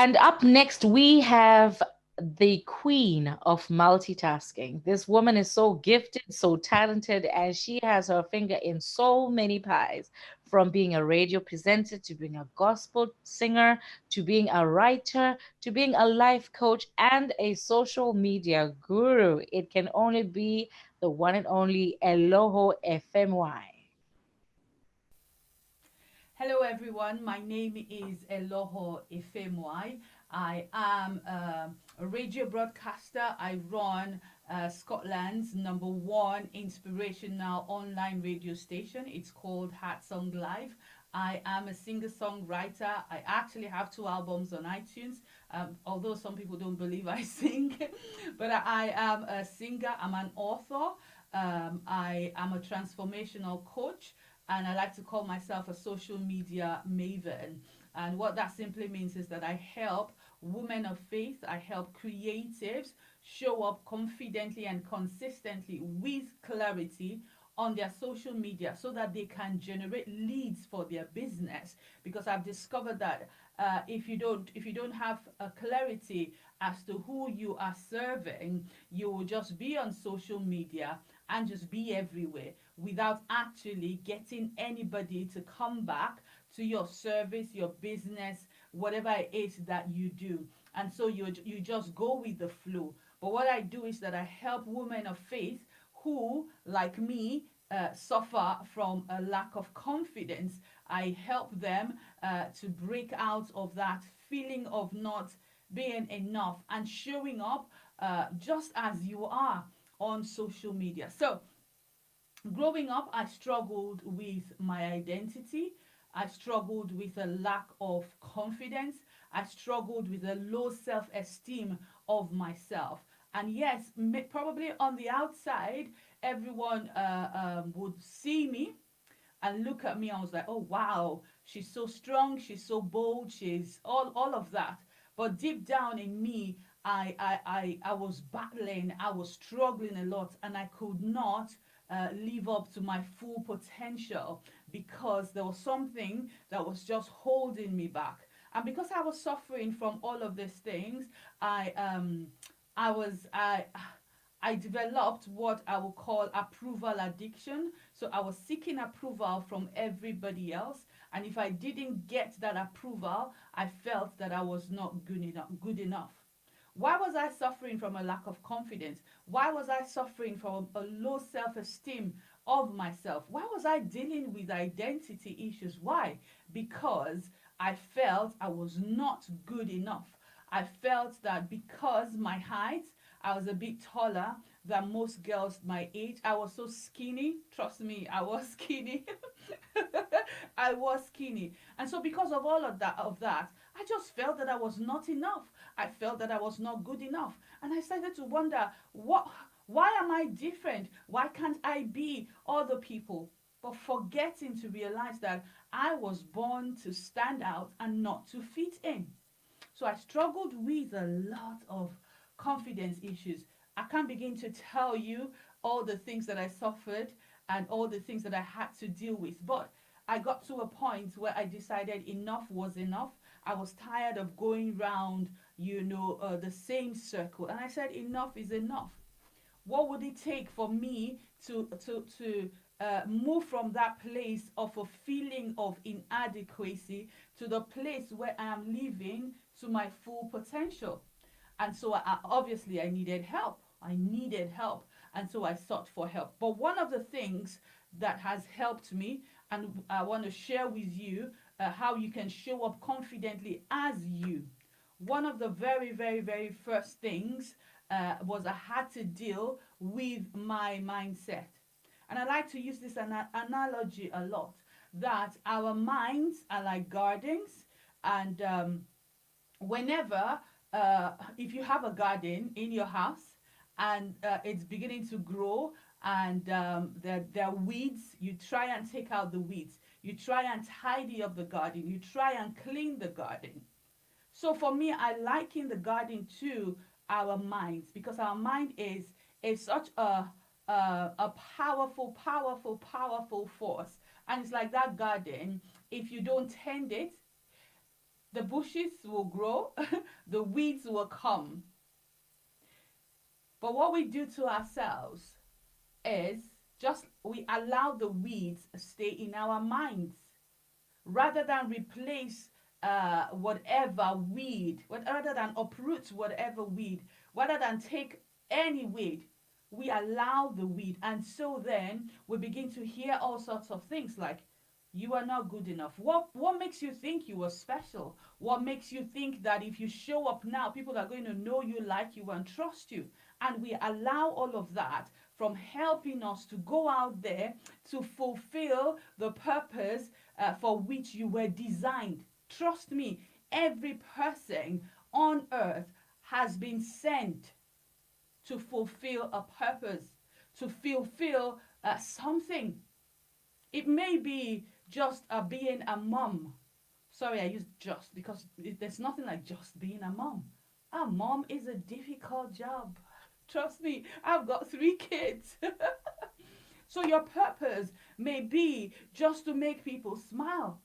And up next, we have the queen of multitasking. This woman is so gifted, so talented, and she has her finger in so many pies, from being a radio presenter to being a gospel singer to being a writer to being a life coach and a social media guru. It can only be the one and only Eloho Efemuai. Hello, everyone. My name is Eloho Efemuai. I am a radio broadcaster. I run Scotland's number one inspirational online radio station. It's called Heart Song Live. I am a singer songwriter. I actually have two albums on iTunes, although some people don't believe I sing. But I am a singer, I'm an author, I am a transformational coach, and I like to call myself a social media maven. And what that simply means is that I help women of faith, I help creatives show up confidently and consistently with clarity on their social media so that they can generate leads for their business, because I've discovered that if you don't have a clarity as to who you are serving, you will just be on social media and just be everywhere without actually getting anybody to come back to your service, your business, whatever it is that you do. And so you just go with the flow. But what I do is that I help women of faith who, like me, suffer from a lack of confidence. I help them to break out of that feeling of not being enough and showing up just as you are on social media. So, growing up, I struggled with my identity. I struggled with a lack of confidence. I struggled with a low self esteem of myself. And yes, probably on the outside, everyone would see me and look at me. I was like, oh wow, she's so strong, she's so bold, she's all of that. But deep down in me, I was battling, I was struggling a lot, and I could not live up to my full potential because there was something that was just holding me back. And because I was suffering from all of these things, I um I was I developed what I would call approval addiction. So I was seeking approval from everybody else. And if I didn't get that approval, I felt that I was not good enough. Why was I suffering from a lack of confidence? Why was I suffering from a low self esteem of myself? Why was I dealing with identity issues? Why? Because I felt I was not good enough. I felt that because my height, I was a bit taller than most girls my age. I was so skinny. Trust me, I was skinny. I was skinny. And so because of all of that, I just felt that I was not enough. I felt that I was not good enough. And I started to wonder, why am I different? Why can't I be other people? But forgetting to realize that I was born to stand out and not to fit in. So I struggled with a lot of confidence issues. I can't begin to tell you all the things that I suffered and all the things that I had to deal with. But I got to a point where I decided enough was enough. I was tired of going round, the same circle. And I said, enough is enough. What would it take for me to move from that place of a feeling of inadequacy to the place where I am living to my full potential? And so obviously I needed help. I needed help. And so I sought for help. But one of the things that has helped me, and I want to share with you how you can show up confidently as you. One of the very, very, very first things was I had to deal with my mindset. And I like to use this analogy a lot, that our minds are like gardens, and whenever if you have a garden in your house and it's beginning to grow, and there are weeds, you try and take out the weeds, you try and tidy up the garden, you try and clean the garden. So for me, I liken the garden to our minds, because our mind is such a powerful, powerful, powerful force. And it's like that garden. If you don't tend it, The bushes will grow, the weeds will come. But what we do to ourselves is just we allow the weeds stay in our minds rather than replace whatever weed, rather than uproot whatever weed, rather than take any weed, we allow the weed. And so then we begin to hear all sorts of things like, you are not good enough. What makes you think you are special? What makes you think that if you show up now, people are going to know you, like you, and trust you? And we allow all of that from helping us to go out there to fulfill the purpose for which you were designed. Trust me, every person on earth has been sent to fulfill a purpose, to fulfill something. It may be just being a mom. Sorry, I use just because there's nothing like just being a mom. A mom is a difficult job. Trust me, I've got 3 kids. So your purpose may be just to make people smile.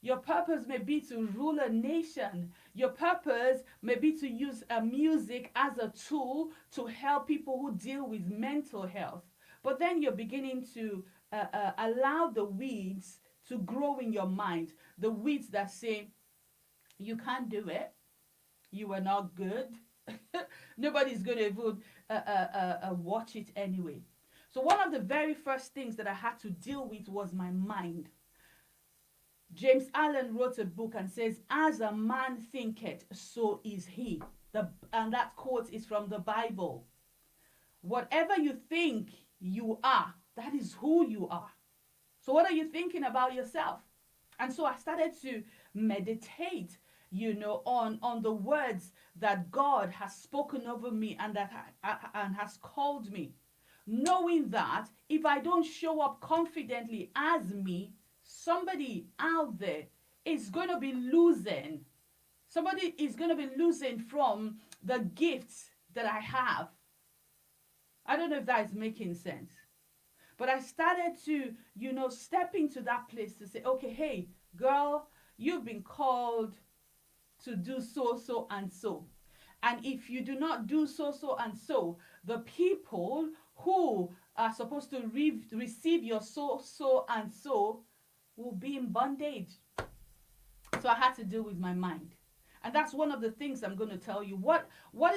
Your purpose may be to rule a nation. Your purpose may be to use music as a tool to help people who deal with mental health. But then you're beginning to allow the weeds to grow in your mind. The weeds that say, you can't do it, you are not good, nobody's going to even watch it anyway. So, one of the very first things that I had to deal with was my mind. James Allen wrote a book and says, as a man thinketh, so is he. And that quote is from the Bible. Whatever you think you are, that is who you are. So what are you thinking about yourself? And so I started to meditate, on the words that God has spoken over me and and has called me, knowing that if I don't show up confidently as me, somebody out there is going to be losing. Somebody is going to be losing from the gifts that I have. I don't know if that is making sense. But I started to, step into that place to say, okay, hey, girl, you've been called to do so, so, and so. And if you do not do so, so, and so, the people who are supposed to receive your so, so, and so will be in bondage. So I had to deal with my mind. And that's one of the things I'm going to tell you. What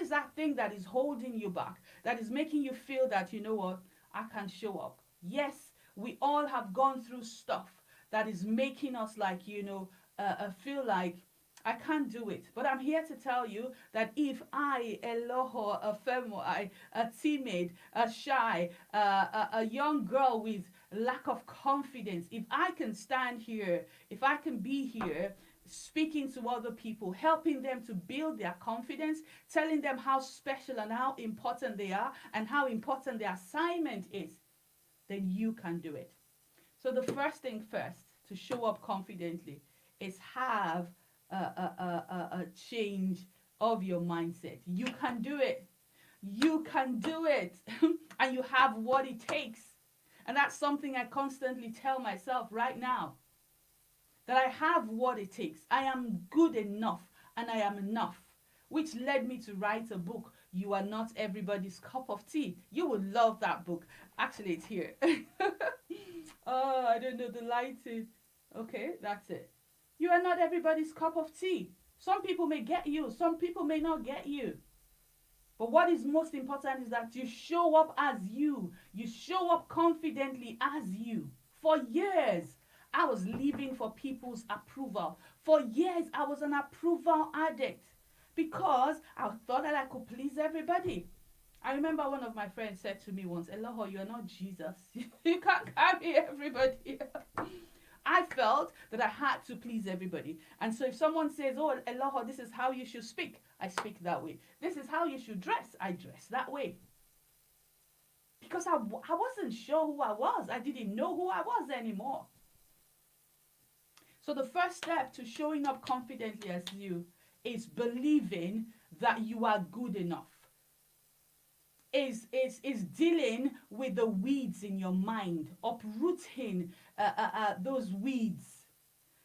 is that thing that is holding you back? That is making you feel that, you know what, I can't show up. Yes, we all have gone through stuff that is making us like, feel like I can't do it. But I'm here to tell you that if I, Eloho Efemuai, a timid, a shy, a young girl with lack of confidence, if I can stand here, if I can be here speaking to other people, helping them to build their confidence, telling them how special and how important they are and how important their assignment is, then you can do it. So the first thing first to show up confidently is have a change of your mindset. You can do it. You can do it. And you have what it takes. And that's something I constantly tell myself right now. That I have what it takes. I am good enough and I am enough. Which led me to write a book, You Are Not Everybody's Cup of Tea. You would love that book. Actually, it's here. Oh, I don't know the lighting. Okay, that's it. You are not everybody's cup of tea. Some people may get you, some people may not get you. But what is most important is that you show up as you. You show up confidently as you. For years, I was living for people's approval. For years, I was an approval addict because I thought that I could please everybody. I remember one of my friends said to me once, Eloho, you are not Jesus. You can't carry everybody. I felt that I had to please everybody. And so if someone says, oh, Eloho, this is how you should speak, I speak that way. This is how you should dress, I dress that way. Because I wasn't sure who I was. I didn't know who I was anymore. So the first step to showing up confidently as you is believing that you are good enough. Is dealing with the weeds in your mind, uprooting those weeds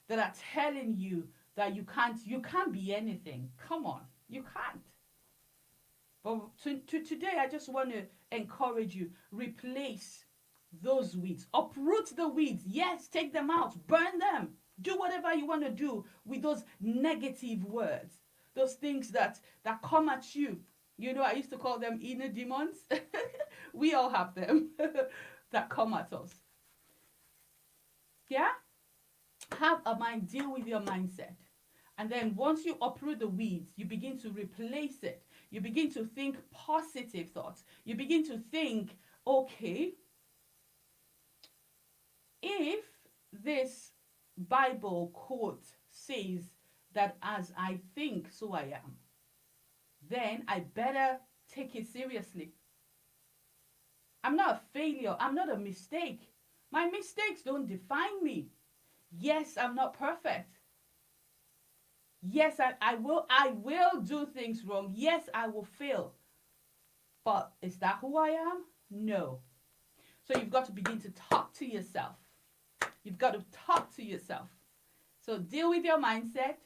that are telling you that you can't be anything. Come on, you can't. But today, I just want to encourage you. Replace those weeds. Uproot the weeds. Yes, take them out. Burn them. Do whatever you want to do with those negative words. Those things that come at you. You know, I used to call them inner demons. We all have them that come at us. Yeah? Have a mind, deal with your mindset. And then once you uproot the weeds, you begin to replace it. You begin to think positive thoughts. You begin to think, okay, if this Bible quote says that as I think, so I am, then I better take it seriously. I'm not a failure. I'm not a mistake. My mistakes don't define me. Yes, I'm not perfect. Yes, I will do things wrong. Yes, I will fail. But is that who I am? No. So you've got to begin to talk to yourself. You've got to talk to yourself. So deal with your mindset.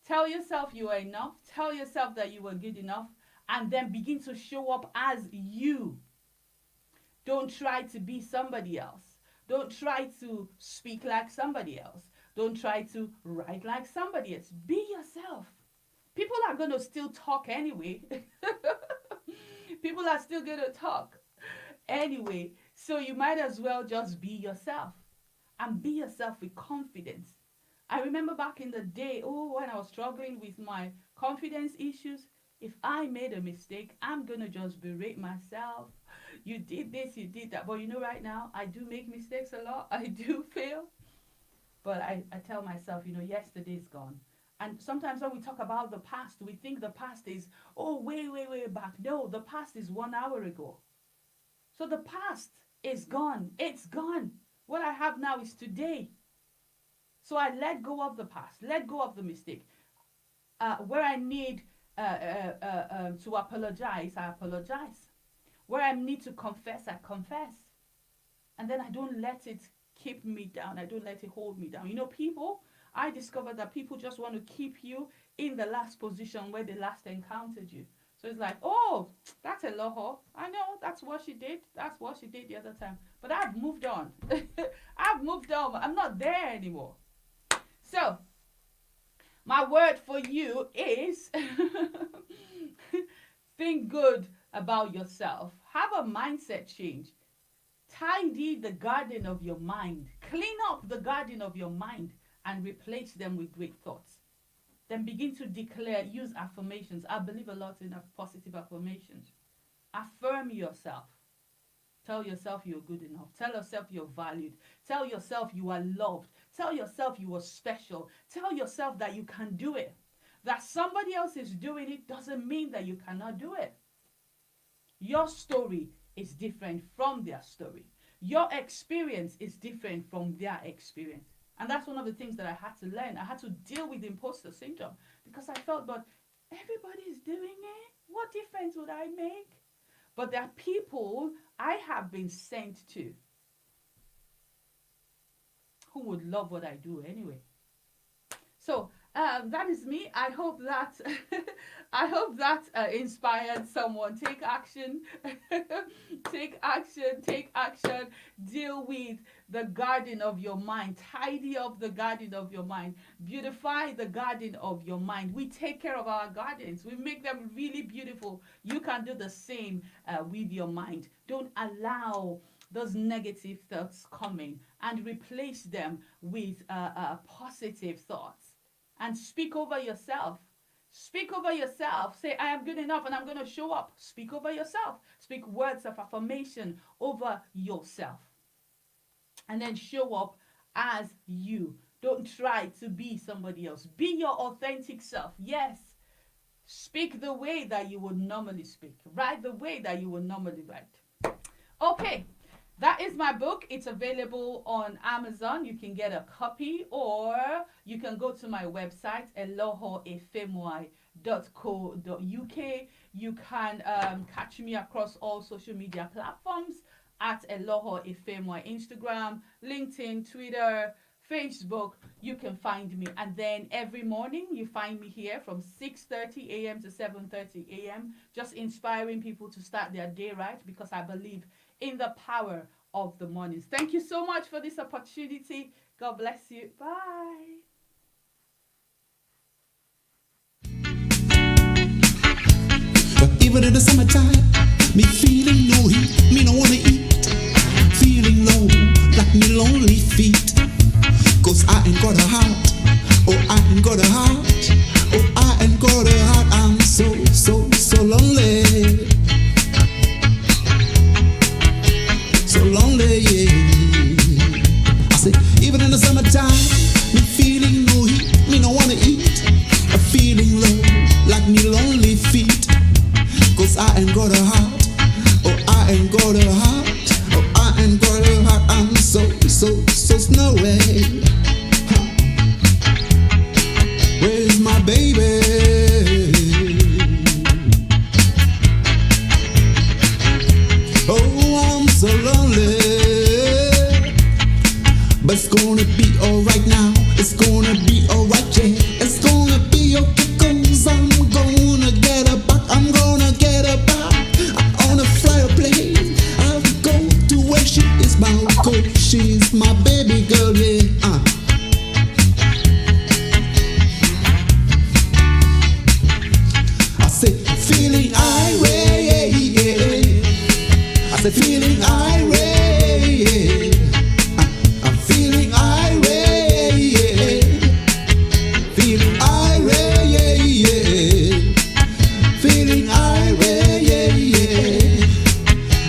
Tell yourself you are enough. Tell yourself that you are good enough. And then begin to show up as you. Don't try to be somebody else. Don't try to speak like somebody else. Don't try to write like somebody else. Be yourself. People are going to still talk anyway. People are still going to talk anyway. So you might as well just be yourself and be yourself with confidence. I remember back in the day, when I was struggling with my confidence issues, if I made a mistake, I'm going to just berate myself. You did this, you did that. But you know, right now, I do make mistakes a lot. I do fail. But I tell myself, yesterday's gone. And sometimes when we talk about the past, we think the past is, way, way, way back. No, the past is 1 hour ago. So the past is gone. It's gone. What I have now is today. So I let go of the past, let go of the mistake. Where I need to apologize, I apologize. Where I need to confess, I confess. And then I don't let it keep me down. I don't let it hold me down. I discovered that people just want to keep you in the last position where they last encountered you. So it's like, that's Eloho. I know that's what she did. That's what she did the other time. But I've moved on. I've moved on. I'm not there anymore. So, my word for you is think good about yourself. Have a mindset change. Tidy the garden of your mind. Clean up the garden of your mind and replace them with great thoughts. Then begin to declare, use affirmations. I believe a lot in positive affirmations. Affirm yourself. Tell yourself you're good enough. Tell yourself you're valued. Tell yourself you are loved. Tell yourself you are special. Tell yourself that you can do it. That somebody else is doing it doesn't mean that you cannot do it. Your story is different from their story. Your experience is different from their experience. And that's one of the things that I had to learn. I had to deal with imposter syndrome because I felt, but everybody's doing it. What difference would I make? But there are people I have been sent to who would love what I do anyway. So that is me. I hope that inspired someone. Take action. Take action. Take action. Deal with the garden of your mind. Tidy up the garden of your mind. Beautify the garden of your mind. We take care of our gardens. We make them really beautiful. You can do the same with your mind. Don't allow those negative thoughts coming and replace them with positive thoughts. And speak over yourself. Speak over yourself. Say, I am good enough and I'm going to show up. Speak over yourself. Speak words of affirmation over yourself. And then show up as you. Don't try to be somebody else. Be your authentic self. Yes. Speak the way that you would normally speak. Write the way that you would normally write. Okay. That is my book. It's available on Amazon. You can get a copy or you can go to my website, elohoefemuai.co.uk. You can catch me across all social media platforms at Eloho Efemuai, Instagram, LinkedIn, Twitter, Facebook, you can find me. And then every morning you find me here from 6:30 a.m. to 7:30 a.m. just inspiring people to start their day right, because I believe in the power of the mornings. Thank you so much for this opportunity. God bless you. Bye. Even in the summertime, me feeling no heat, me no wanna eat. Feeling low, like me lonely feet. Cause I ain't got a heart, oh I ain't got a heart, oh I ain't got a heart. I'm so, so, so lonely, so lonely, yeah. I say, even in the summertime, me feeling no heat, me no wanna eat. A feeling low, like me lonely feet. Cause I ain't got a heart, oh I ain't got a heart, oh I ain't got a heart. I'm so, so, so snowy. Where's my baby? Oh, I'm so lonely. But it's gonna be alright now. It's gonna be alright, yeah. It's gonna be okay, cause I'm gonna get her back. I'm gonna get her back. I'm on a flyer plane. I'll go to where she is, my coach. She's my baby girl, yeah. I say, feeling irate, yeah. I say, feeling irate, yeah. I'm feeling irate, yeah. Feeling irate, yeah, yeah. Feeling irate, yeah, yeah.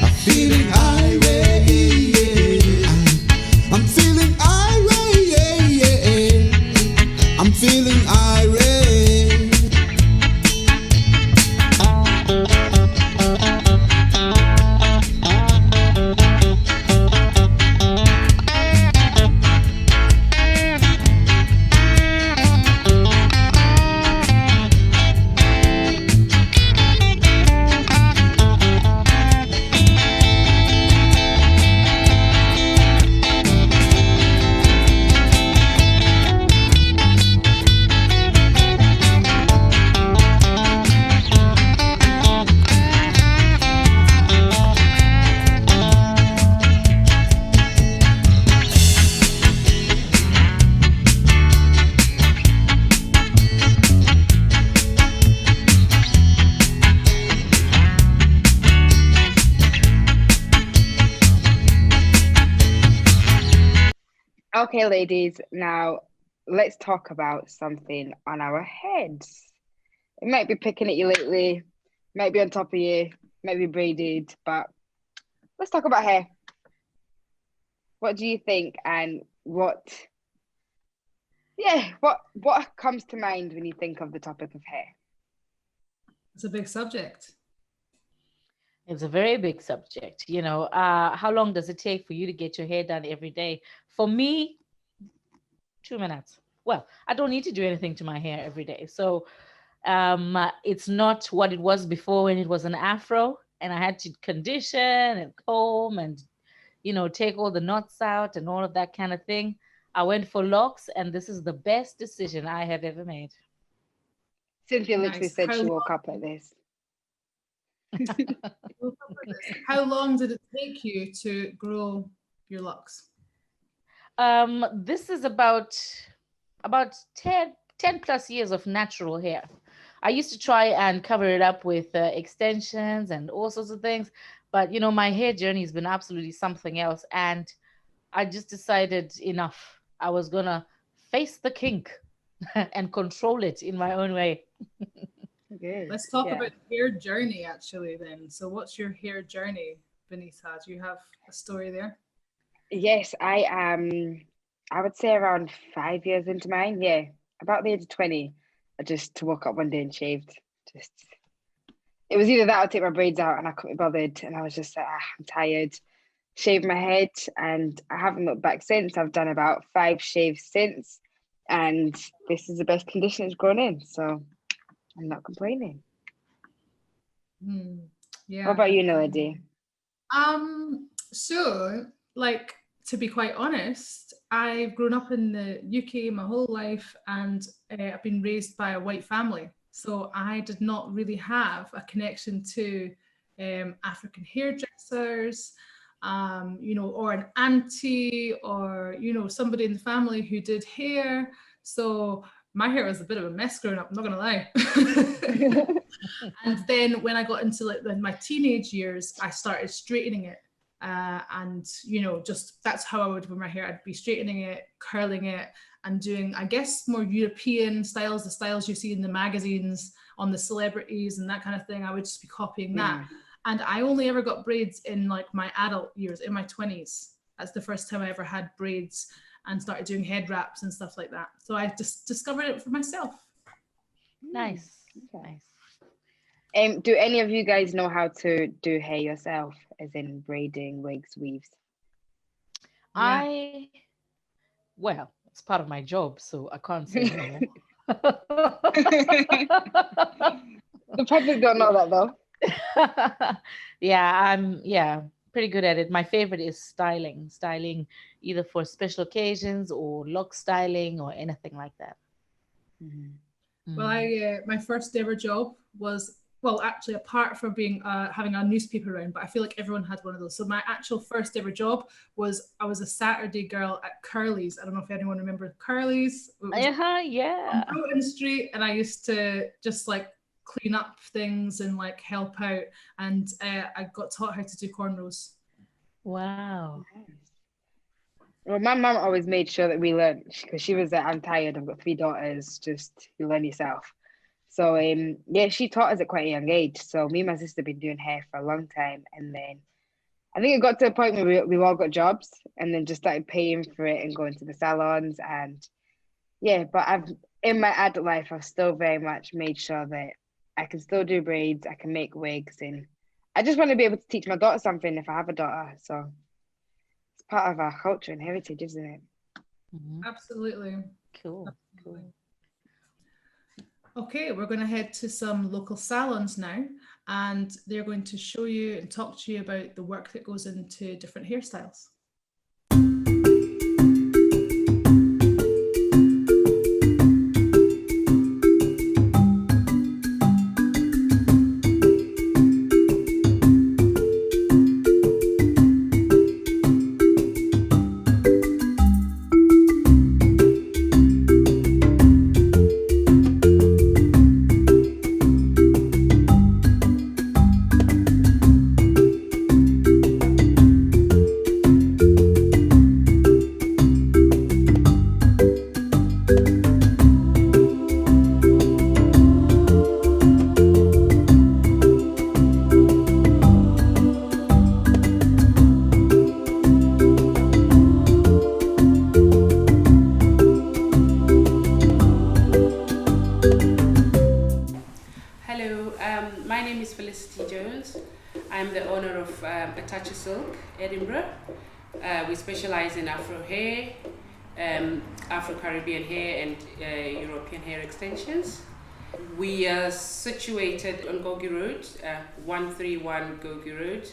I'm feeling irate, yeah. I'm feeling irate, yeah, yeah. I'm feeling irate. Okay, ladies, now let's talk about something on our heads. It might be picking at you lately, might be on top of you, might be braided, but let's talk about hair. What do you think, and what comes to mind when you think of the topic of hair? It's a big subject. It's a very big subject. How long does it take for you to get your hair done every day? For me, 2 minutes. Well, I don't need to do anything to my hair every day. So it's not what it was before when it was an afro and I had to condition and comb and, take all the knots out and all of that kind of thing. I went for locks, and this is the best decision I have ever made. Cynthia literally Nice. said she woke up like this. How long did it take you to grow your locks? This is about 10 plus years of natural hair. I used to try and cover it up with extensions and all sorts of things, but my hair journey has been absolutely something else, and I just decided enough. I was gonna face the kink and control it in my own way. Good. Let's talk Yeah. about hair journey actually then. So what's your hair journey, Benitha? Do you have a story there? Yes, I would say around 5 years into mine. Yeah, about the age of 20, I just woke up one day and shaved. Just it was either that or take my braids out, and I couldn't be bothered. And I was just like, I'm tired. Shaved my head, and I haven't looked back since. I've done about 5 shaves since, and this is the best condition it's grown in. So I'm not complaining. Hmm. What Yeah. about you, Melody? So like to be quite honest, I've grown up in the UK my whole life, and I've been raised by a white family. So I did not really have a connection to African hairdressers, or an auntie, or, somebody in the family who did hair. So my hair was a bit of a mess growing up, I'm not gonna lie. And then when I got into my teenage years, I started straightening it. And just that's how I would wear my hair. I'd be straightening it, curling it, and doing, I guess, more European styles, the styles you see in the magazines on the celebrities and that kind of thing. I would just be copying that. And I only ever got braids in like my adult years, in my 20s. That's the first time I ever had braids and started doing head wraps and stuff like that. So I just discovered it for myself. Nice. Nice. Do any of you guys know how to do hair yourself, as in braiding, wigs, weaves? Well, it's part of my job, so I can't say no. The public don't know that though. I'm pretty good at it. My favorite is styling either for special occasions or lock styling or anything like that. Well, my first ever job was, well, actually, apart from being having a newspaper round, but I feel like everyone had one of those. So my actual first ever job was, I was a Saturday girl at Curly's. I don't know if anyone remembers Curly's. Yeah. On Broughton Street, and I used to just like clean up things and like help out. And I got taught how to do cornrows. Wow. Well, my mum always made sure that we learned, because she was like, I'm tired, I've got 3 daughters, just you learn yourself. So she taught us at quite a young age. So me and my sister have been doing hair for a long time, and then I think it got to a point where we all got jobs, and then just started paying for it and going to the salons. And but in my adult life, I've still very much made sure that I can still do braids, I can make wigs, and I just want to be able to teach my daughter something if I have a daughter. So it's part of our culture and heritage, isn't it? Absolutely. Cool. Okay, we're going to head to some local salons now, and they're going to show you and talk to you about the work that goes into different hairstyles. We specialize in Afro hair, Afro-Caribbean hair, and European hair extensions. We are situated on Gogi Road, 131 Gogi Road.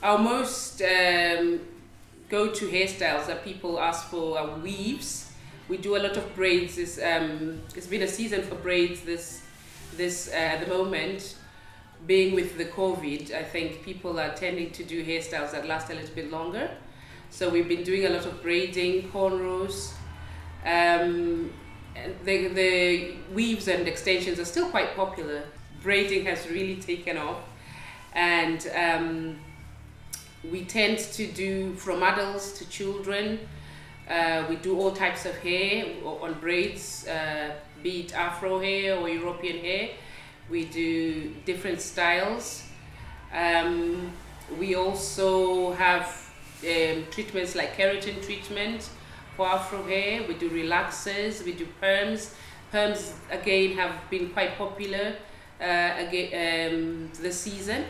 Our most go-to hairstyles that people ask for are weaves. We do a lot of braids. It's been a season for braids this at the moment. Being with the COVID, I think people are tending to do hairstyles that last a little bit longer. So we've been doing a lot of braiding, cornrows. The weaves and extensions are still quite popular. Braiding has really taken off, and we tend to do from adults to children. We do all types of hair on braids, be it Afro hair or European hair. We do different styles. We also have treatments like keratin treatment for Afro hair. We do relaxers, we do perms. Perms again have been quite popular this season.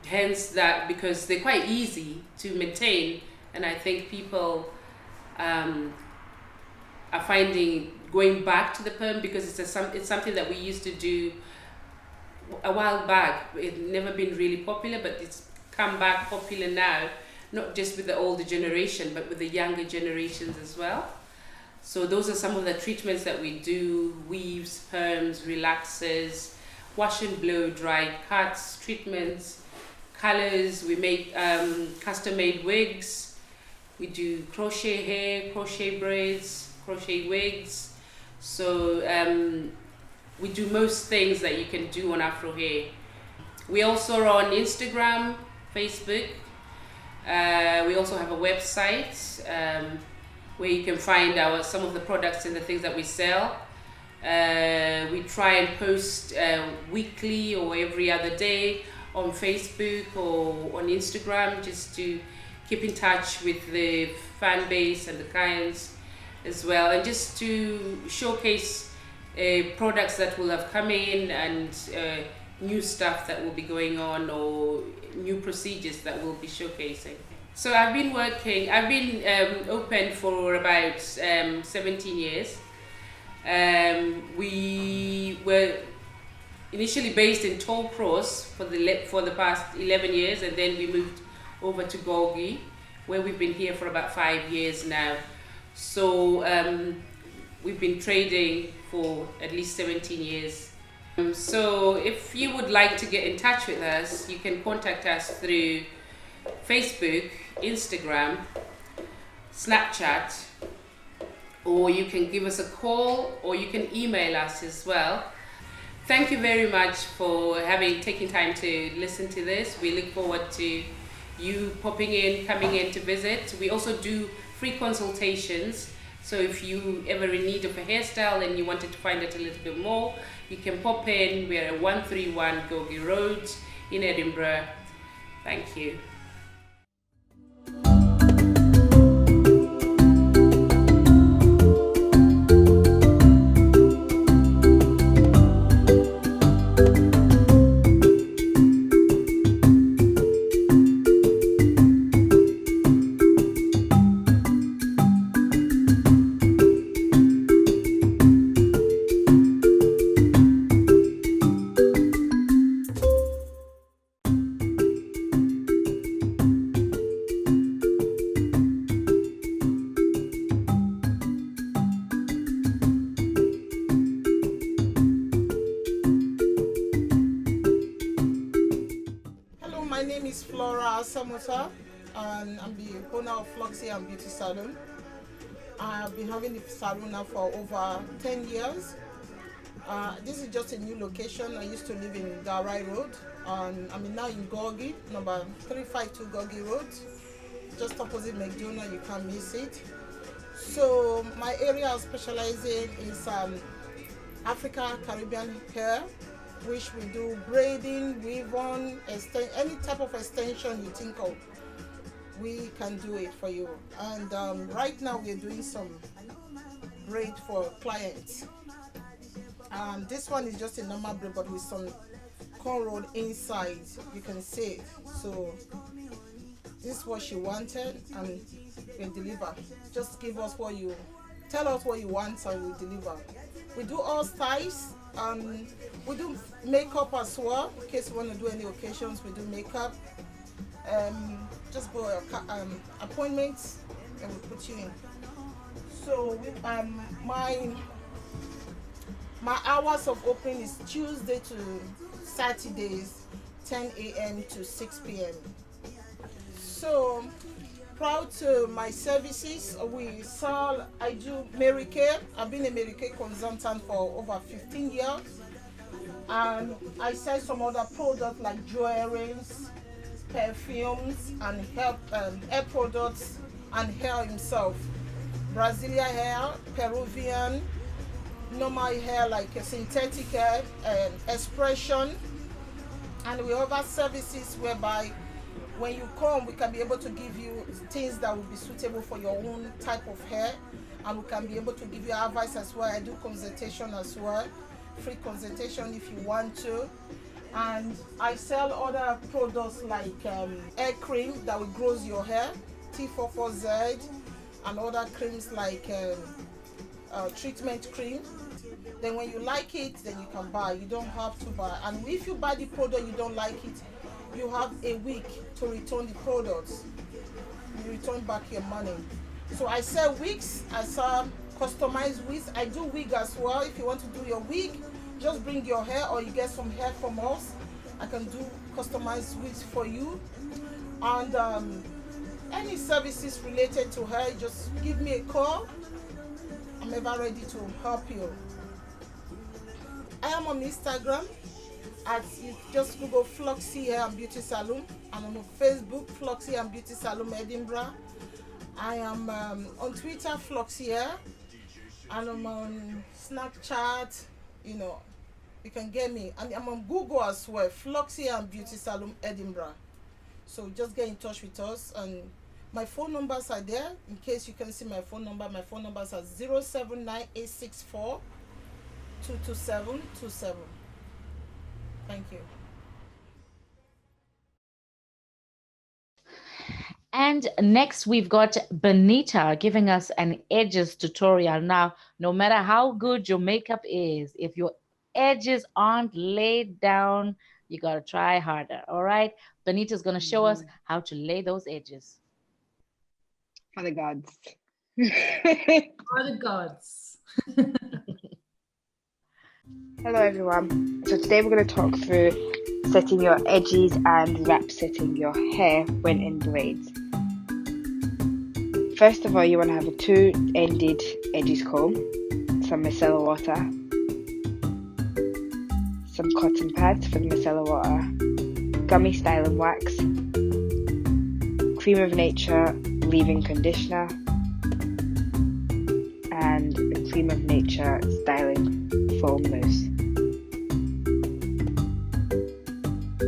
Hence that, because they're quite easy to maintain, and I think people are finding going back to the perm, because it's something that we used to do a while back. It's never been really popular, but it's come back popular now not just with the older generation, but with the younger generations as well. So those are some of the treatments that we do: weaves, perms, relaxers, wash and blow, dry cuts, treatments, colors. We make custom-made wigs. We do crochet hair, crochet braids, crochet wigs. So we do most things that you can do on Afro hair. We also are on Instagram, Facebook. We also have a website where you can find some of the products and the things that we sell. We try and post weekly or every other day on Facebook or on Instagram, just to keep in touch with the fan base and the clients as well, and just to showcase products that will have come in and new stuff that will be going on, or new procedures that we'll be showcasing. So I've been open for about 17 years. We were initially based in Toll Cross for the past 11 years, and then we moved over to Golgi, where we've been here for about 5 years now. So we've been trading for at least 17 years. So if you would like to get in touch with us, you can contact us through Facebook, Instagram, Snapchat, or you can give us a call, or you can email us as well. Thank you very much for taking time to listen to this. We look forward to you coming in to visit. We also do free consultations. So if you ever in need of a hairstyle and you wanted to find out a little bit more, you can pop in. We're at 131 Gogi Road in Edinburgh. Thank you. My name is and I'm the owner of Floxzee and Beauty Salon. I've been having the salon now for over 10 years. This is just a new location. I used to live in Garai Road, and I'm now in Gogi, number 352 Gogi Road, just opposite McDonald's. You can't miss it. So my area of specializing is Africa Caribbean hair, which we do braiding, weave-on, any type of extension you think of, we can do it for you. And right now we're doing some braid for clients. This one is just a normal braid, but with some cornrow inside. You can see it. So this is what she wanted, and we'll deliver. Just give us tell us what you want, and we'll deliver. We do all styles. We do makeup as well. In case you want to do any occasions, we do makeup. Just go appointments and we put you in. So my hours of opening is Tuesday to Saturdays, 10 a.m. to 6 p.m. So proud to my services. I do Mary Kay. I've been a Mary Kay consultant for over 15 years. And I sell some other products like jewelries, perfumes, and hair products, and hair himself. Brazilian hair, Peruvian, normal hair like a synthetic hair, and expression. And we offer services whereby when you come, we can be able to give you things that will be suitable for your own type of hair, and we can be able to give you advice as well. I do consultation as well, free consultation if you want to. And I sell other products like hair cream that will grow your hair, T44Z, and other creams like treatment cream. Then when you like it, then you can buy. You don't have to buy. And if you buy the product, you don't like it, you have a week to return the products. return back your money. So I sell wigs, I sell customized wigs. I do wig as well. If you want to do your wig, just bring your hair or you get some hair from us. I can do customized wigs for you. And any services related to hair, just give me a call. I'm ever ready to help you. I am on Instagram you just Google Floxzee Hair and Beauty Salon, and I'm on Facebook Floxzee and Beauty Salon Edinburgh. I am on Twitter Floxzee Hair, and I'm on Snapchat. You can get me, and I'm on Google as well, Floxzee and Beauty Salon Edinburgh. So just get in touch with us, and my phone numbers are there in case you can see my phone number. My phone numbers are 079864 22727. Thank you. And next we've got Benitha giving us an edges tutorial. Now, no matter how good your makeup is, if your edges aren't laid down, you got to try harder. All right. Benitha's going to show us how to lay those edges. For the gods. For the gods. Hello everyone. So today we're going to talk through setting your edges and wrap setting your hair when in braids. First of all, you want to have a 2-ended edges comb, some micellar water, some cotton pads for the micellar water, gummy styling wax, cream of nature leave-in conditioner, and a cream of nature styling foam mousse.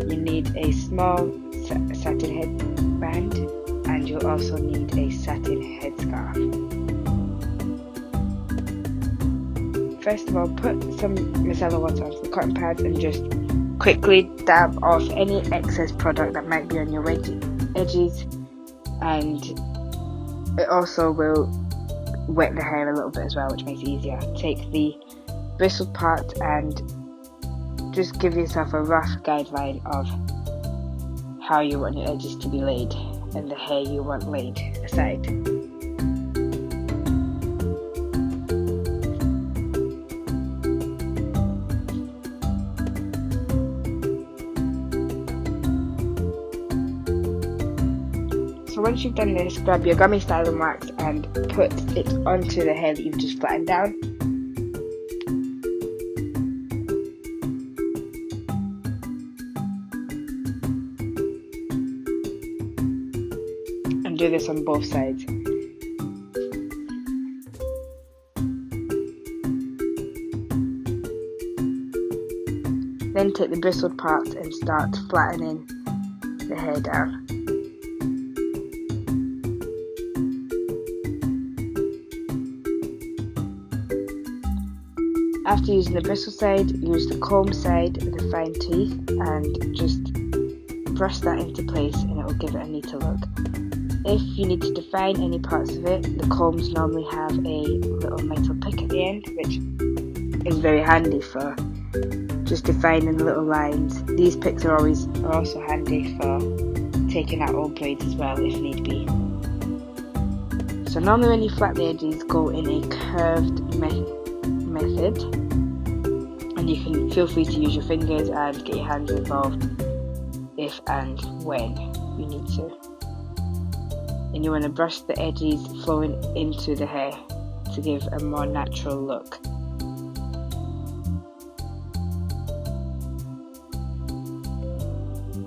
You need a small satin headband, and you'll also need a satin headscarf. First of all, put some micellar water onto the cotton pads and just quickly dab off any excess product that might be on your edges, and it also will wet the hair a little bit as well, which makes it easier. Take the bristled part and just give yourself a rough guideline of how you want your edges to be laid and the hair you want laid aside. So once you've done this, grab your gummy styling wax and put it onto the hair that you've just flattened down. And do this on both sides. Then take the bristled parts and start flattening the hair down. After using the bristle side, use the comb side with a fine teeth and just brush that into place, and it will give it a neater look. If you need to define any parts of it, the combs normally have a little metal pick at the end, which is very handy for just defining the little lines. These picks are also handy for taking out old braids as well if need be. So normally when you flat the edges, go in a curved method, and you can feel free to use your fingers and get your hands involved if and when you need to. And you want to brush the edges flowing into the hair to give a more natural look.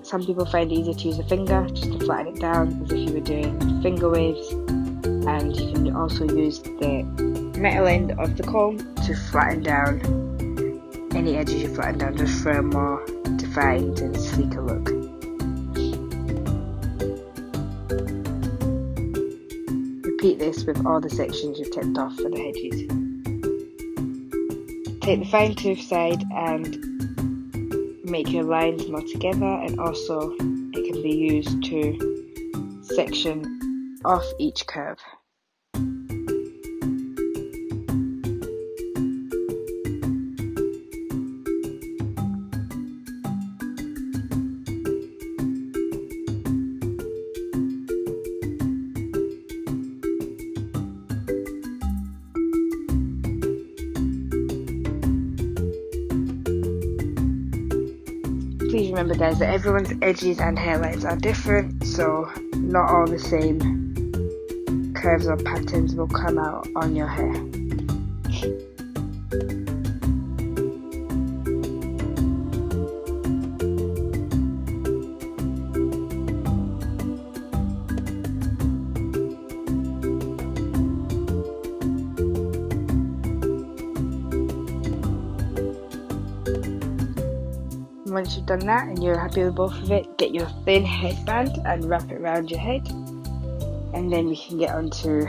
Some people find it easier to use a finger just to flatten it down as if you were doing finger waves, and you can also use the metal end of the comb to flatten down any edges you flatten down, just for a more defined and sleeker look. Repeat this with all the sections you've tipped off for the edges. Take the fine tooth side and make your lines more together, and also it can be used to section off each curve. remember, guys, that everyone's edges and hairlines are different, so not all the same curves or patterns will come out on your hair. Once you've done that and you're happy with both of it, get your thin headband and wrap it around your head, and then we can get on to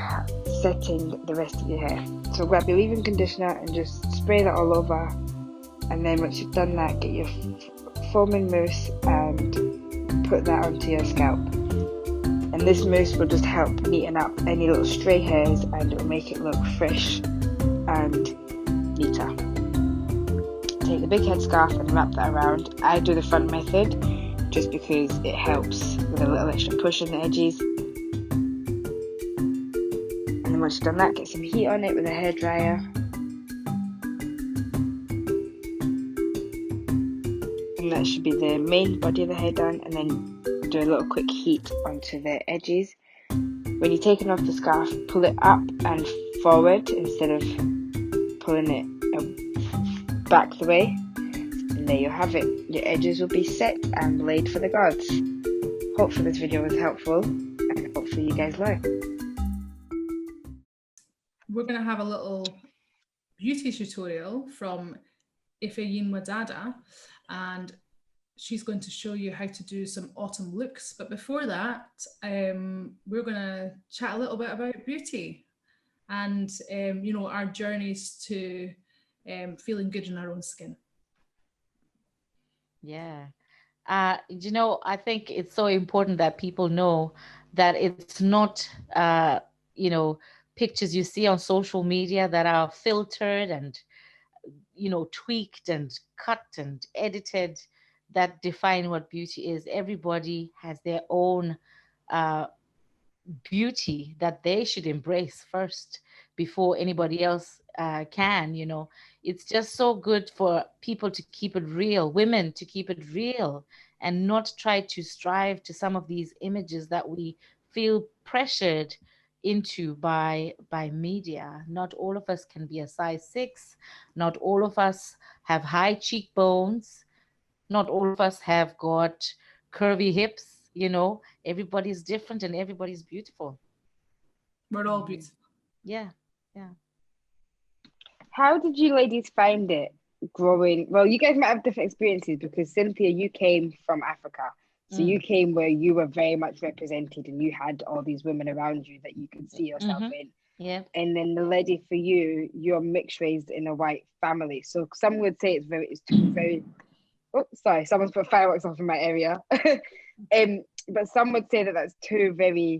setting the rest of your hair. So grab your leave-in conditioner and just spray that all over, and then once you've done that, get your foaming mousse and put that onto your scalp. And this mousse will just help neaten up any little stray hairs, and it will make it look fresh and neater. Take the big headscarf and wrap that around. I do the front method just because it helps with a little extra push on the edges. And then once you've done that, get some heat on it with a hairdryer. And that should be the main body of the hair done, and then do a little quick heat onto the edges. When you're taking off the scarf, pull it up and forward instead of pulling it back the way, and there you have it. Your edges will be set and laid for the gods. Hopefully this video was helpful, and hopefully you guys learn. We're going to have a little beauty tutorial from Ifeyinwa Dada, and she's going to show you how to do some autumn looks. But before that, we're going to chat a little bit about beauty and our journeys to feeling good in our own skin. Yeah. I think it's so important that people know that it's not, pictures you see on social media that are filtered and, tweaked and cut and edited that define what beauty is. Everybody has their own beauty that they should embrace first before anybody else can. It's just so good for people to keep it real, women to keep it real, and not try to strive to some of these images that we feel pressured into by media. Not all of us can be a size 6. Not all of us have high cheekbones. Not all of us have got curvy hips. Everybody's different and everybody's beautiful. We're all beautiful. Yeah. How did you ladies find it growing? Well, you guys might have different experiences because Cynthia, you came from Africa. So you came where you were very much represented and you had all these women around you that you could see yourself in. Yeah. And then the lady for you, you're mixed raised in a white family. So some would say it's two very oh, sorry, someone's put fireworks off in my area. But some would say that that's two very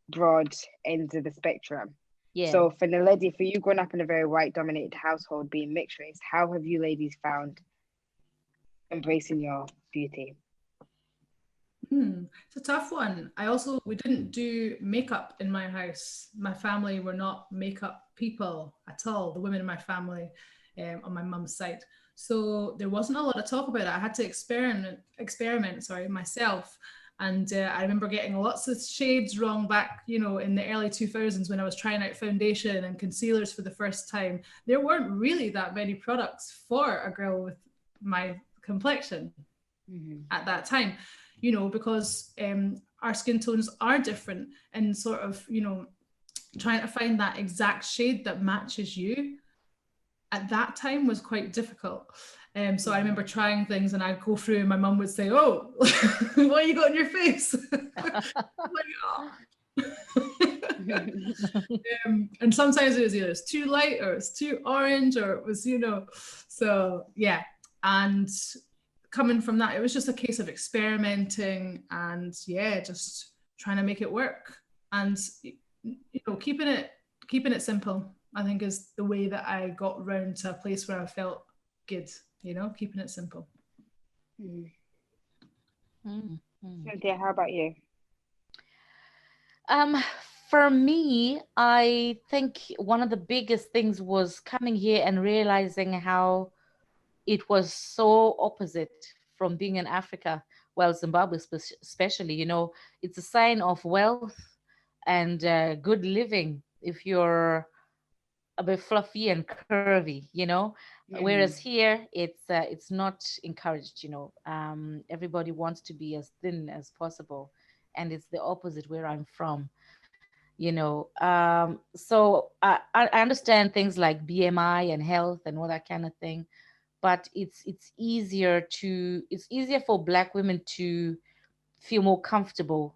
broad ends of the spectrum. Yeah. So for Naledi, for you growing up in a very white dominated household, being mixed race, how have you ladies found embracing your beauty? It's a tough one. We didn't do makeup in my house. My family were not makeup people at all, the women in my family on my mum's side. So there wasn't a lot of talk about it. I had to experiment myself. And I remember getting lots of shades wrong back, in the early 2000s when I was trying out foundation and concealers for the first time. There weren't really that many products for a girl with my complexion at that time, because our skin tones are different, and sort of, trying to find that exact shade that matches you at that time was quite difficult. So I remember trying things and I'd go through and my mum would say, "Oh, what you got on your face?" And sometimes it was either it's too light or it's too orange or it was, so yeah. And coming from that, it was just a case of experimenting and just trying to make it work. And, keeping it simple, I think, is the way that I got around to a place where I felt good, keeping it simple. Cynthia, how about you? For me, I think one of the biggest things was coming here and realizing how it was so opposite from being in Africa, well, Zimbabwe especially, it's a sign of wealth and good living if you're a bit fluffy and curvy, whereas Mm. here it's not encouraged. Everybody wants to be as thin as possible, and it's the opposite where I'm from. So I understand things like BMI and health and all that kind of thing, but it's easier for Black women to feel more comfortable,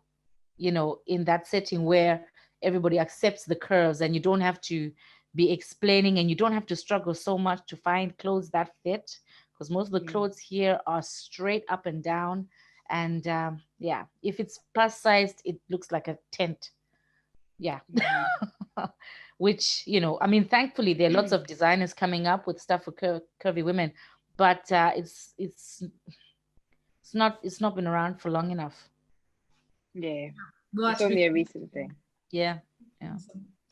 in that setting where everybody accepts the curves and you don't have to be explaining, and you don't have to struggle so much to find clothes that fit, because most of the Mm. clothes here are straight up and down. And yeah, if it's plus sized, it looks like a tent. Yeah. Mhm. Which, I mean, thankfully there are lots of designers coming up with stuff for curvy women, but it's not been around for long enough. Yeah, We'll it's actually only a recent thing. Yeah. Yeah.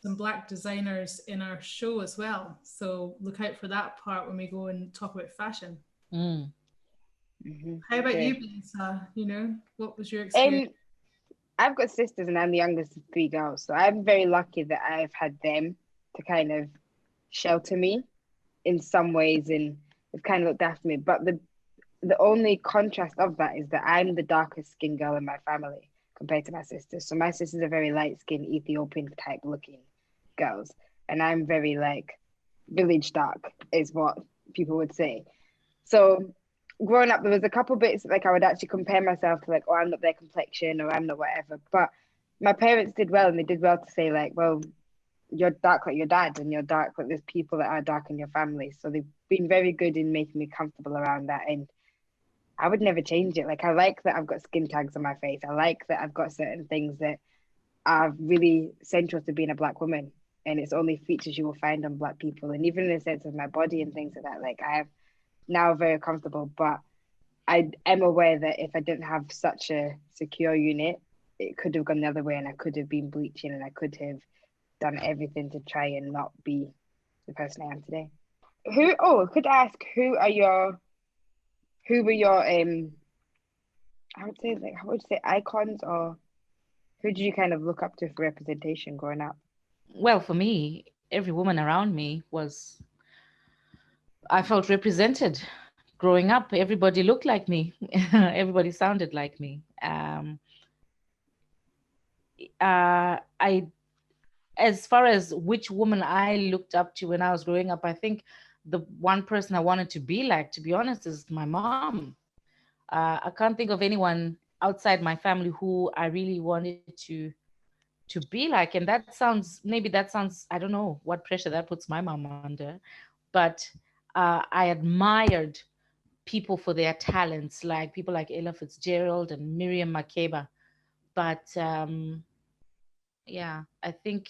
some Black designers in our show as well. So look out for that part when we go and talk about fashion. Mm. How about Yeah. you, Benitha? What was your experience? Um, I've got sisters and I'm the youngest of three girls, so I'm very lucky that I've had them to kind of shelter me in some ways, and they've kind of looked after me. But the only contrast of that is that I'm the darkest skinned girl in my family compared to my sisters. So my sisters are very light skinned Ethiopian type looking girls, and I'm very like village dark is what people would say. So growing up, there was a couple bits like I would actually compare myself to, like, oh, I'm not their complexion or I'm not whatever. But my parents did well, and they did well to say like, well, you're dark like your dad, and you're dark like there's people that are dark in your family. So they've been very good in making me comfortable around that, and I would never change it. Like, I like that I've got skin tags on my face. I like that I've got certain things that are really central to being a Black woman, and it's only features you will find on Black people. And even in the sense of my body and things like that, like I am now very comfortable. But I am aware that if I didn't have such a secure unit, it could have gone the other way, and I could have been bleaching, and I could have done everything to try and not be the person I am today. Could I ask who were your I would say, like, how would you say, icons, or who did you kind of look up to for representation growing up? Well, for me, every woman around me I felt represented. Growing up, everybody looked like me. Everybody sounded like me. I As far as which woman I looked up to when I was growing up, I think the one person I wanted to be like, to be honest, is my mom. I can't think of anyone outside my family who I really wanted to be like. And that sounds, I don't know what pressure that puts my mom under, but I admired people for their talents, like people like Ella Fitzgerald and Miriam Makeba. But yeah, I think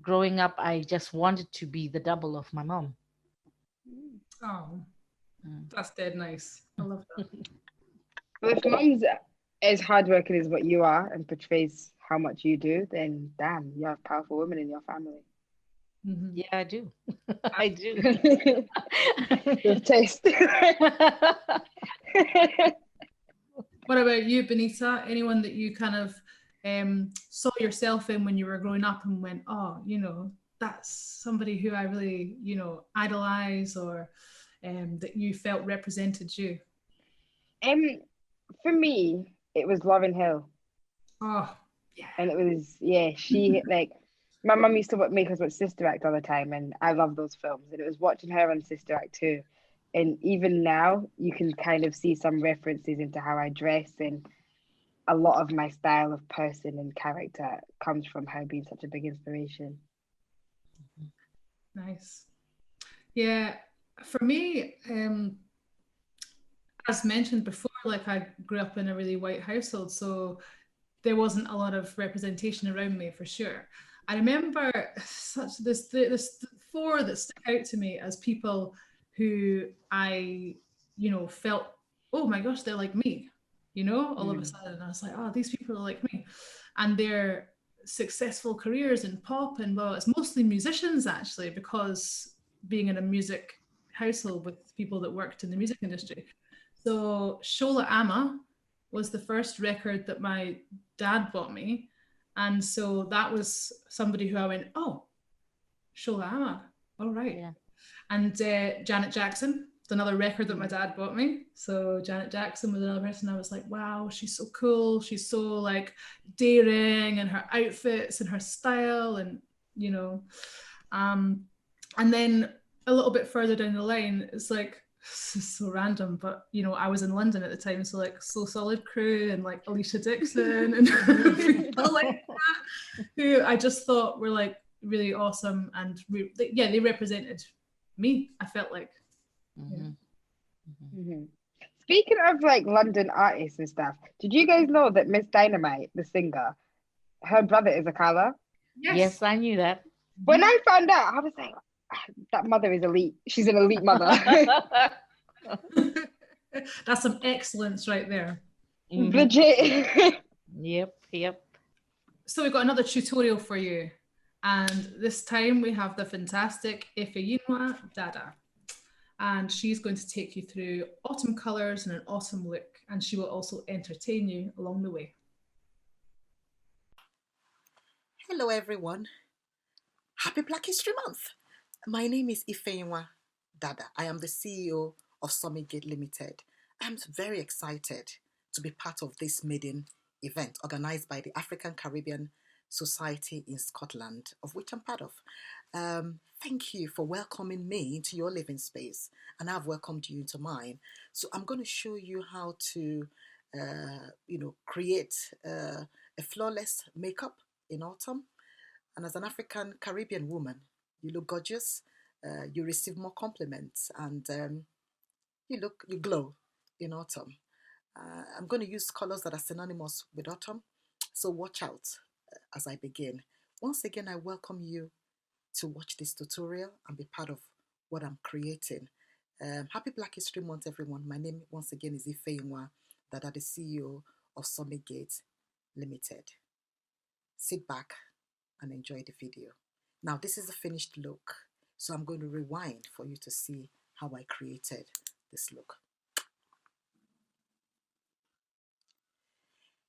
growing up, I just wanted to be the double of my mom. Oh, Mm. that's dead nice. I love that. Well, if mum's as hardworking as what you are and portrays how much you do, then damn, you have powerful women in your family. Yeah, I do. I do. With taste. What about you, Benitha? Anyone that you kind of saw yourself in when you were growing up and went, oh, that's somebody who I really, idolize, or that you felt represented you? For me, it was Lauren Hill. Oh, yeah. And it was, yeah, she, like, my mum used to make us watch Sister Act all the time, and I love those films. And it was watching her on Sister Act too. And even now, you can kind of see some references into how I dress, and a lot of my style of person and character comes from her being such a big inspiration. Nice. Yeah, for me, as mentioned before, like, I grew up in a really white household, so there wasn't a lot of representation around me, for sure. I remember this four that stuck out to me as people who I, felt, oh my gosh, they're like me, all of a sudden. I was like, oh, these people are like me. And their successful careers in pop, and well, it's mostly musicians actually, because being in a music household with people that worked in the music industry. So Shola Ama was the first record that my dad bought me. And so that was somebody who I went, oh, Shola Ama. All right. Yeah. And Janet Jackson, another record that my dad bought me. So Janet Jackson was another person I was like, wow, she's so cool. She's so like daring and her outfits and her style and, you know. And then a little bit further down the line, it's like, this is so random, but you know, I was in London at the time, so like So Solid Crew and like Alicia Dixon and people like that, who I just thought were like really awesome and yeah, they represented me. I felt like. Mm-hmm. Mm-hmm. Speaking of like London artists and stuff, did you guys know that Miss Dynamite, the singer, her brother is a color? Yes, I knew that. When I found out, I was like, "Ah, that mother is elite. She's an elite mother." That's some excellence right there. Mhm. Legit. Yep. So we've got another tutorial for you. And this time we have the fantastic Ifeyinwa Dada. And she's going to take you through autumn colours and an autumn look. And she will also entertain you along the way. Hello everyone. Happy Black History Month. My name is Ifeyinwa Dada. I am the CEO of Summit Gate Limited. I'm very excited to be part of this maiden event organized by the African Caribbean Society in Scotland, of which I'm part of. Thank you for welcoming me into your living space, and I've welcomed you into mine. So I'm going to show you how to, create a flawless makeup in autumn. And as an African Caribbean woman, you look gorgeous, you receive more compliments, and you glow in autumn. I'm going to use colors that are synonymous with autumn, so watch out as I begin. Once again, I welcome you to watch this tutorial and be part of what I'm creating. Happy Black History Month, everyone. My name once again is Ifeyinwa Dada, the CEO of Summit Gate Limited. Sit back and enjoy the video. Now, this is a finished look, so I'm going to rewind for you to see how I created this look.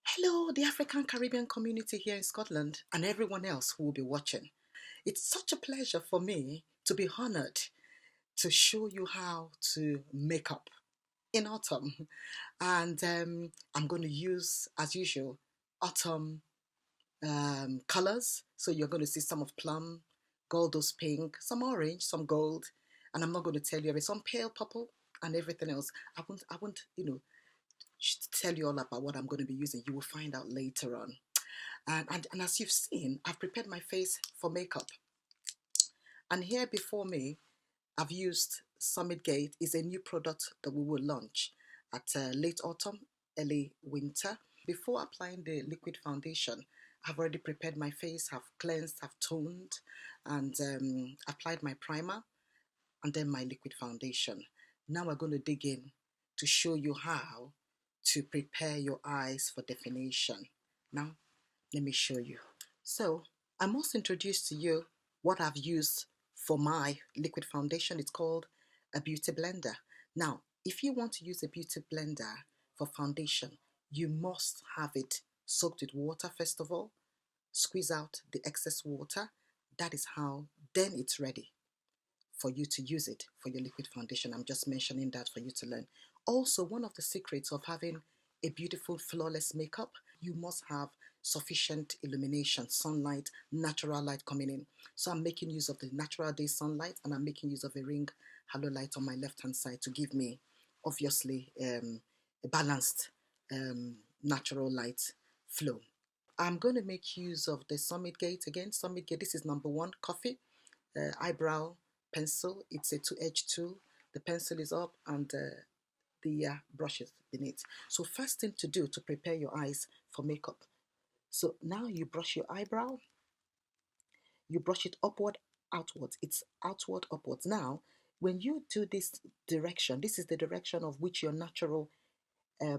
Hello, the African Caribbean community here in Scotland and everyone else who will be watching. It's such a pleasure for me to be honored to show you how to make up in autumn. And I'm going to use, as usual, autumn colors. So you're going to see some of plum, goldose pink, some orange, some gold, and I'm not going to tell you some pale purple and everything else. I won't, tell you all about what I'm going to be using. You will find out later on. And as you've seen, I've prepared my face for makeup. And here before me, I've used Summit Gate. Is a new product that we will launch at late autumn, early winter. Before applying the liquid foundation, I've already prepared my face, have cleansed, have toned, and applied my primer, and then my liquid foundation. Now we're going to dig in to show you how to prepare your eyes for definition. Now, let me show you. So, I must introduce to you what I've used for my liquid foundation. It's called a beauty blender. Now, if you want to use a beauty blender for foundation, you must have it soaked with water first of all. Squeeze out the excess water. That is how then it's ready for you to use it for your liquid foundation. I'm just mentioning that for you to learn. Also, one of the secrets of having a beautiful, flawless makeup, you must have sufficient illumination, sunlight, natural light coming in. So I'm making use of the natural day sunlight, and I'm making use of a ring halo light on my left-hand side to give me, obviously, a balanced natural light flow. I'm going to make use of the Summit Gate again. Summit Gate, this is number 1, coffee, eyebrow pencil. It's a 2-edged tool. The pencil is up and the brush is beneath. So first thing to do to prepare your eyes for makeup. So now you brush your eyebrow. You brush it upward, outwards. It's outward, upwards. Now, when you do this direction, this is the direction of which your natural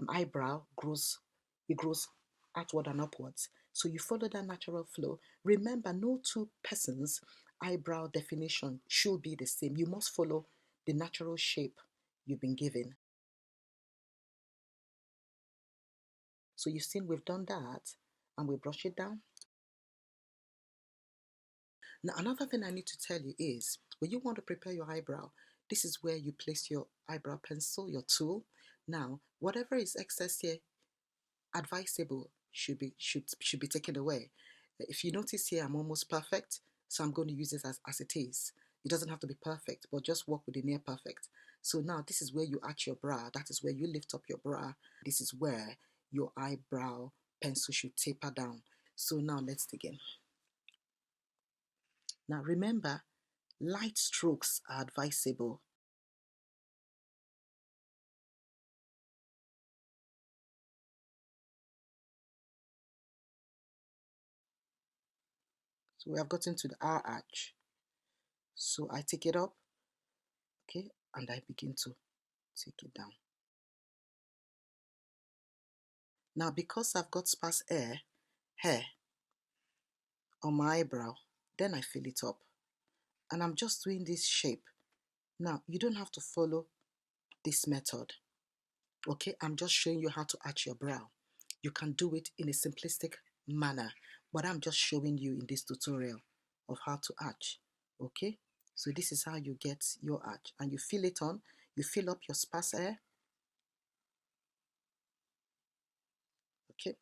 eyebrow grows. It grows outward and upwards. So you follow that natural flow. Remember, no two persons' eyebrow definition should be the same. You must follow the natural shape you've been given. So you've seen we've done that, and we brush it down. Now, another thing I need to tell you is when you want to prepare your eyebrow, this is where you place your eyebrow pencil, your tool. Now, whatever is excess here, advisable should be taken away. If you notice here, I'm almost perfect, so I'm going to use this as it is. It doesn't have to be perfect, but just work with the near perfect. So now this is where you arch your brow. That is where you lift up your brow. This is where your eyebrow pencil should taper down. So now let's begin. Now remember, light strokes are advisable. So we have gotten to the R arch. So I take it up, okay, and I begin to take it down. Now because I've got sparse hair on my eyebrow, then I fill it up. And I'm just doing this shape. Now, you don't have to follow this method, okay? I'm just showing you how to arch your brow. You can do it in a simplistic manner, but I'm just showing you in this tutorial of how to arch, okay? So this is how you get your arch, and you fill it on. You fill up your sparse hair, okay?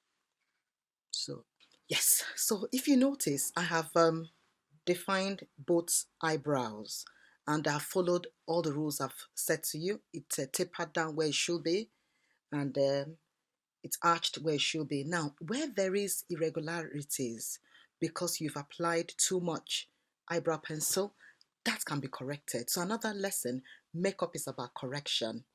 So, yes. So if you notice, I have defined both eyebrows, and I've followed all the rules I've set to you. It's tapered down where it should be, and it's arched where it should be. Now, where there is irregularities because you've applied too much eyebrow pencil, that can be corrected. So another lesson, makeup is about correction.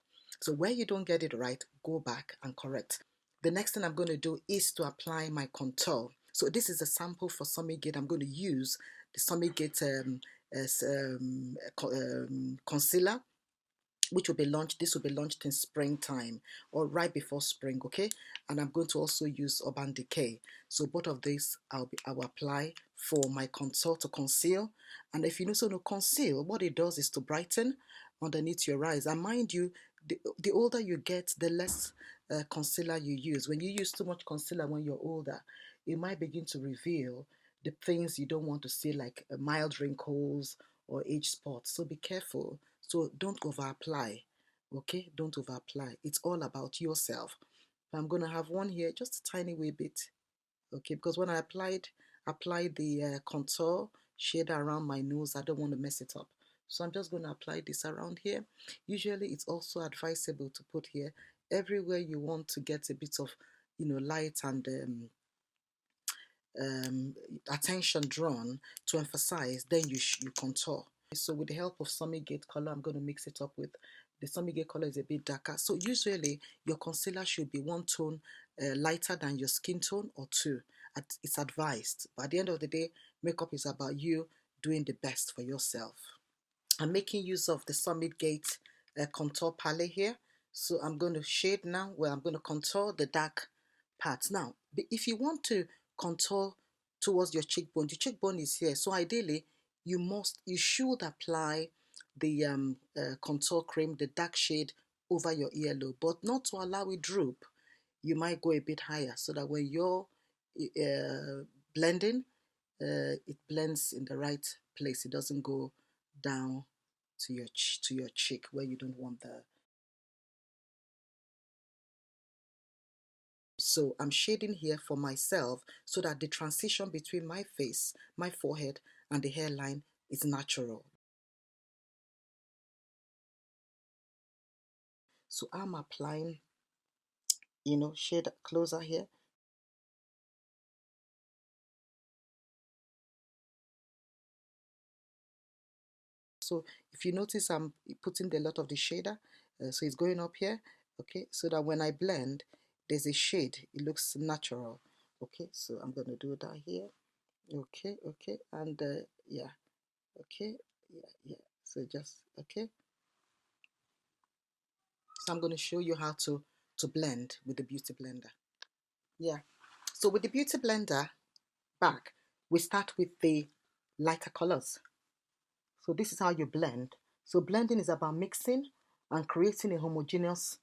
So where you don't get it right, go back and correct. The next thing I'm going to do is to apply my contour. So this is a sample for Summit. I'm going to use the Summit concealer, which will be launched. This will be launched in springtime or right before spring, okay? And I'm going to also use Urban Decay. So both of these I will apply for my contour to conceal. And if you also know conceal, what it does is to brighten underneath your eyes. And mind you, the older you get, the less concealer you use. When you use too much concealer when you're older, it might begin to reveal the things you don't want to see, like mild wrinkles or age spots. So be careful. So don't over apply, okay? Don't over apply. It's all about yourself. I'm going to have one here, just a tiny wee bit, okay? Because when I applied the contour shade around my nose, I don't want to mess it up. So I'm just going to apply this around here. Usually it's also advisable to put here everywhere you want to get a bit of, light and attention drawn to emphasize, then you contour. So with the help of Summit color, I'm going to mix it up with the Summit color is a bit darker. So usually your concealer should be one tone lighter than your skin tone or two. It's advised. But at the end of the day, makeup is about you doing the best for yourself. I'm making use of the Summit contour palette here. So I'm going to shade now where I'm going to contour the dark parts. Now, if you want to contour towards your cheekbone is here. So ideally, you should apply the contour cream, the dark shade over your earlobe, but not to allow it droop. You might go a bit higher so that when you're blending, it blends in the right place. It doesn't go down to your cheek where you don't want the. So I'm shading here for myself so that the transition between my face, my forehead, and the hairline is natural. So I'm applying, shade closer here. So if you notice, I'm putting a lot of the shader, so it's going up here, okay, so that when I blend, there's a shade, it looks natural, okay. So I'm going to do that here, okay, and yeah, okay, yeah, so just okay. So I'm going to show you how to blend with the beauty blender. Yeah, so with the beauty blender back, we start with the lighter colors. So this is how you blend. So blending is about mixing and creating a homogeneous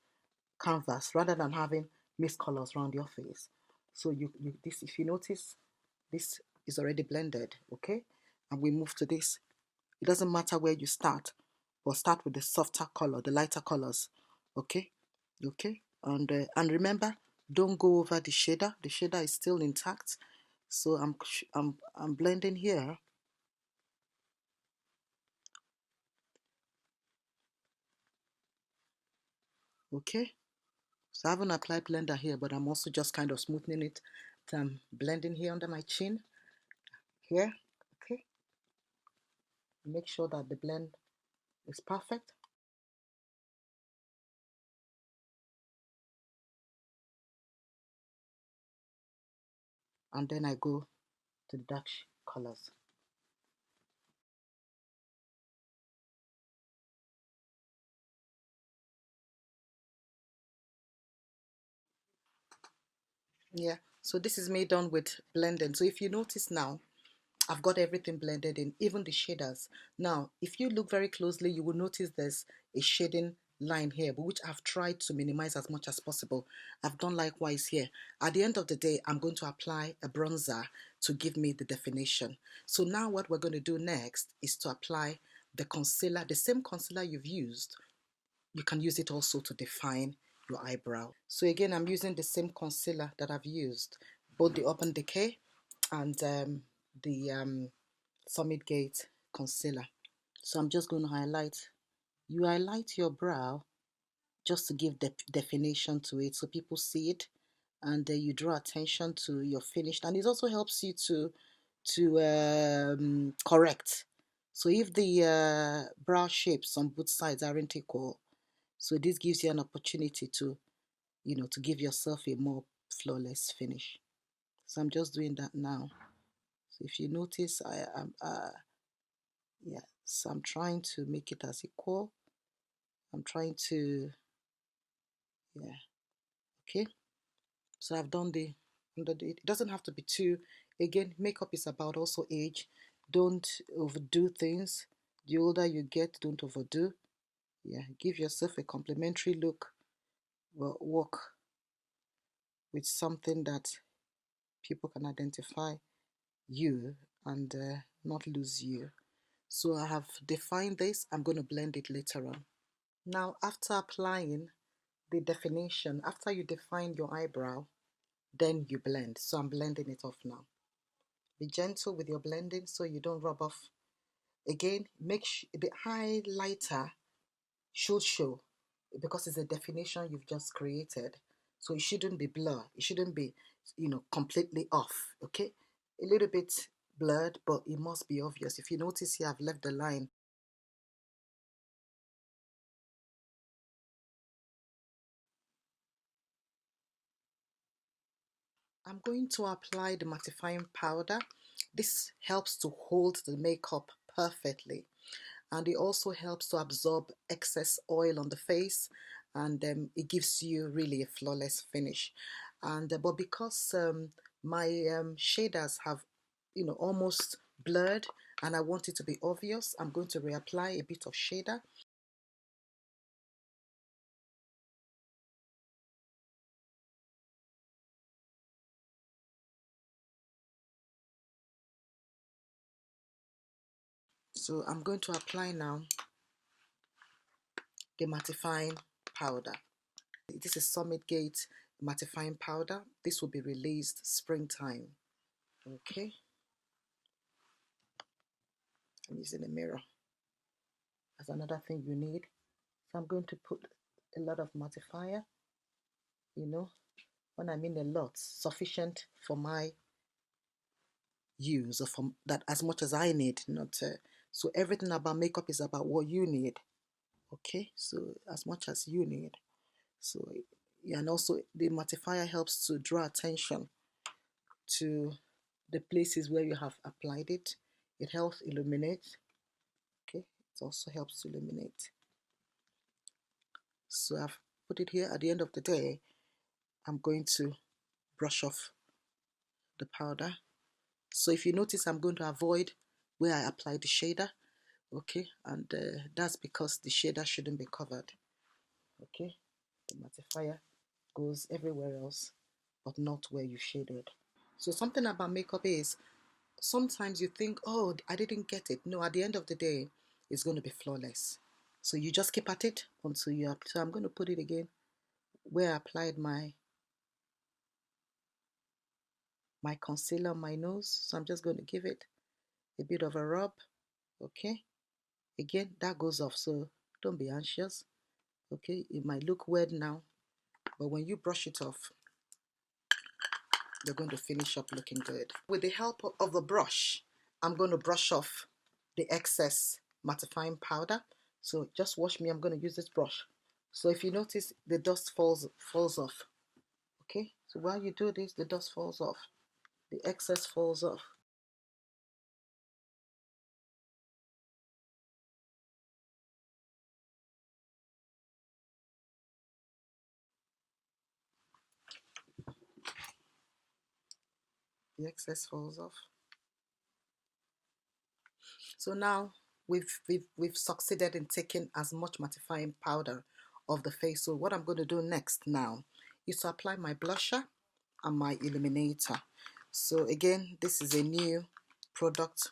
canvas rather than having mix colors around your face. So this, if you notice, this is already blended, okay? And we move to this. It doesn't matter where you start, but start with the softer color, the lighter colors, okay? Okay, and remember, don't go over the shader. The shader is still intact. So I'm blending here. Okay, so I haven't applied blender here, but I'm also just kind of smoothing it. So I'm blending here under my chin, here, okay? Make sure that the blend is perfect. And then I go to the dark colors. Yeah, so this is me done with blending. So if you notice now, I've got everything blended in, even the shaders. Now, if you look very closely, you will notice there's a shading line here, but which I've tried to minimize as much as possible. I've done likewise here. At the end of the day, I'm going to apply a bronzer to give me the definition. So now what we're going to do next is to apply the concealer, the same concealer you've used. You can use it also to define your eyebrow. So again, I'm using the same concealer that I've used, both the Urban Decay and the Summit Gate concealer. So I'm just going to highlight. You highlight your brow just to give the definition to it so people see it, and you draw attention to your finished, and it also helps you to correct. So if the brow shapes on both sides aren't equal, so this gives you an opportunity to, to give yourself a more flawless finish. So I'm just doing that now. So if you notice, I am, yeah, so I'm trying to make it as equal. I'm trying to, yeah, okay. So I've done it doesn't have to be too, again, makeup is about also age. Don't overdo things. The older you get, don't overdo. Yeah, give yourself a complimentary look, but work with something that people can identify you and not lose you. So I have defined this. I'm going to blend it later on. Now, after applying the definition, after you define your eyebrow, then you blend. So I'm blending it off now. Be gentle with your blending so you don't rub off. Again, make the highlighter should show, because it's a definition you've just created. So it shouldn't be blurred. It shouldn't be, completely off. Okay, a little bit blurred, but it must be obvious. If you notice here, I've left the line. I'm going to apply the mattifying powder. This helps to hold the makeup perfectly, and it also helps to absorb excess oil on the face, and it gives you really a flawless finish. And but because my shaders have almost blurred and I want it to be obvious, I'm going to reapply a bit of shader. So I'm going to apply now the mattifying powder. This is Summit Gate mattifying powder. This will be released springtime. Okay, I'm using a mirror as another thing you need. So I'm going to put a lot of mattifier, when I mean a lot, sufficient for my use, or for that, as much as I need, not so everything about makeup is about what you need. Okay, so as much as you need. So yeah, and also the mattifier helps to draw attention to the places where you have applied it. It helps illuminate. Okay, it also helps to illuminate. So I've put it here. At the end of the day, I'm going to brush off the powder. So if you notice, I'm going to avoid where I apply the shader. Okay, and that's because the shader shouldn't be covered. Okay, the mattifier goes everywhere else, but not where you shaded. So something about makeup is sometimes you think, oh, I didn't get it. No, at the end of the day, it's going to be flawless. So you just keep at it until you have. So I'm going to put it again where I applied my concealer on my nose. So I'm just going to give it a bit of a rub. Okay. Again, that goes off. So don't be anxious. Okay. It might look weird now, but when you brush it off, you're going to finish up looking good. With the help of the brush, I'm going to brush off the excess mattifying powder. So just watch me. I'm going to use this brush. So if you notice, the dust falls off. Okay. So while you do this, the dust falls off. The excess falls off. The excess falls off. So now we've succeeded in taking as much mattifying powder of the face. So what I'm going to do next now is to apply my blusher and my illuminator. So again, this is a new product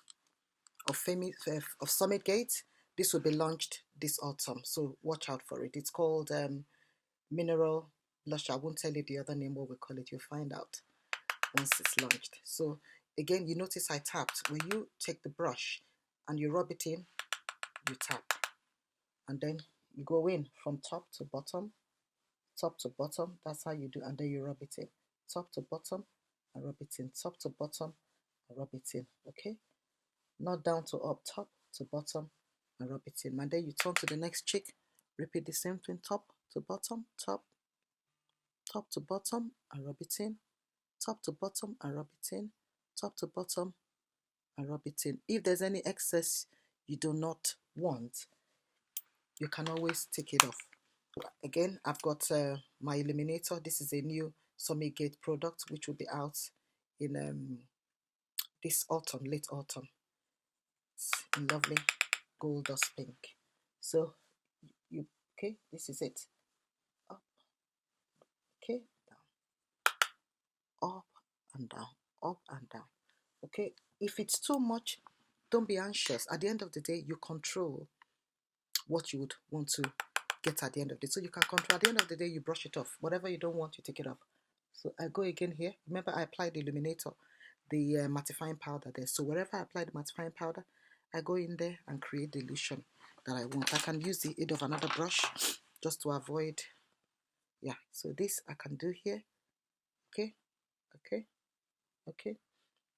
of Summit Gate. This will be launched this autumn, so watch out for it. It's called Mineral Blusher. I won't tell you the other name, what we call it. You'll find out once it's launched. So again, you notice I tapped. When you take the brush and you rub it in, you tap, and then you go in from top to bottom. That's how you do, and then you rub it in top to bottom and rub it in top to bottom and rub it in. Okay, not down to up, top to bottom and rub it in. And then you turn to the next cheek, repeat the same thing, top to bottom, top to bottom and rub it in, top to bottom and rub it in, top to bottom and rub it in. If there's any excess you do not want, you can always take it off. Again, I've got my illuminator. This is a new Summit Gate product which will be out in this autumn, late autumn. It's a lovely gold dust pink. So you okay, this is it. Up, okay, down, up and down, up and down. Okay, if it's too much, don't be anxious. At the end of the day, you control what you would want to get at the end of the day. So you can control, at the end of the day, you brush it off. Whatever you don't want, you take it off. So I go again here. Remember, I applied the illuminator, the mattifying powder there. So wherever I apply the mattifying powder, I go in there and create the illusion that I want. I can use the aid of another brush just to avoid, yeah. So this I can do here. Okay, okay, okay.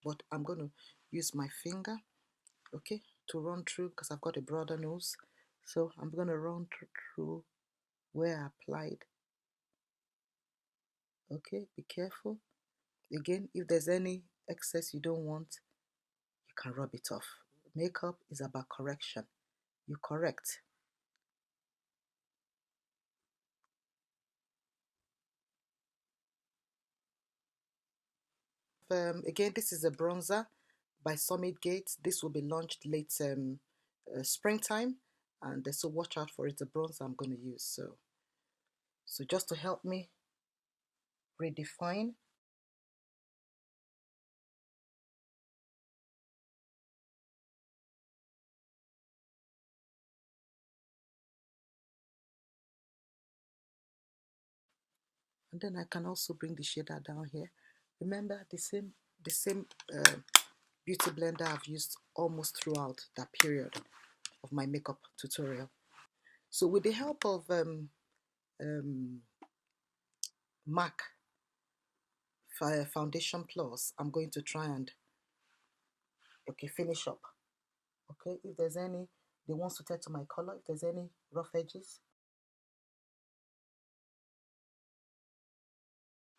But I'm going to use my finger, okay, to run through because I've got a broader nose. So I'm going to run through where I applied. Okay, be careful. Again, if there's any excess you don't want, you can rub it off. Makeup is about correction. You correct. Again, this is a bronzer by Summit Gate. This will be launched late springtime, and so watch out for it. The bronzer I'm going to use. So just to help me redefine. And then I can also bring the shader down here. Remember the same beauty blender I've used almost throughout that period of my makeup tutorial. So with the help of MAC Foundation Plus, I'm going to try and finish up. Okay, if there's any they want to suited to my color, if there's any rough edges.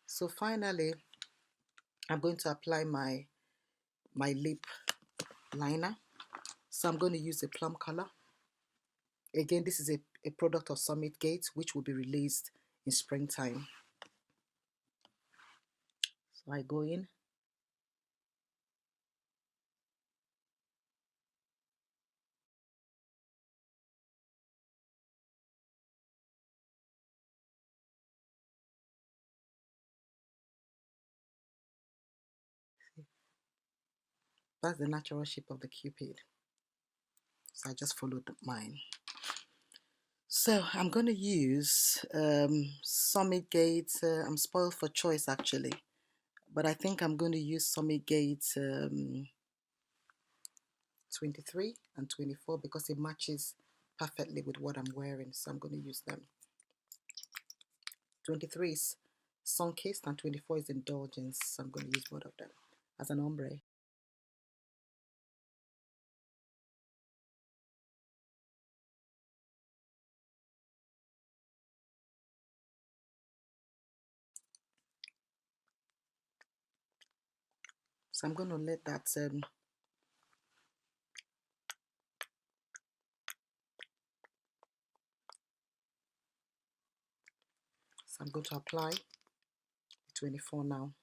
So finally, I'm going to apply my lip liner. So I'm going to use a plum color. Again, this is a product of Summit Gate, which will be released in springtime. So I go in. That's the natural shape of the cupid. So I just followed mine. So I'm going to use Summit Gate. I'm spoiled for choice actually, but I think I'm going to use Summit Gate 23 and 24 because it matches perfectly with what I'm wearing. So I'm going to use them. 23 is sun-kissed and 24 is indulgence. So I'm going to use both of them as an ombre. So I'm going to let that so I'm going to apply 24 now.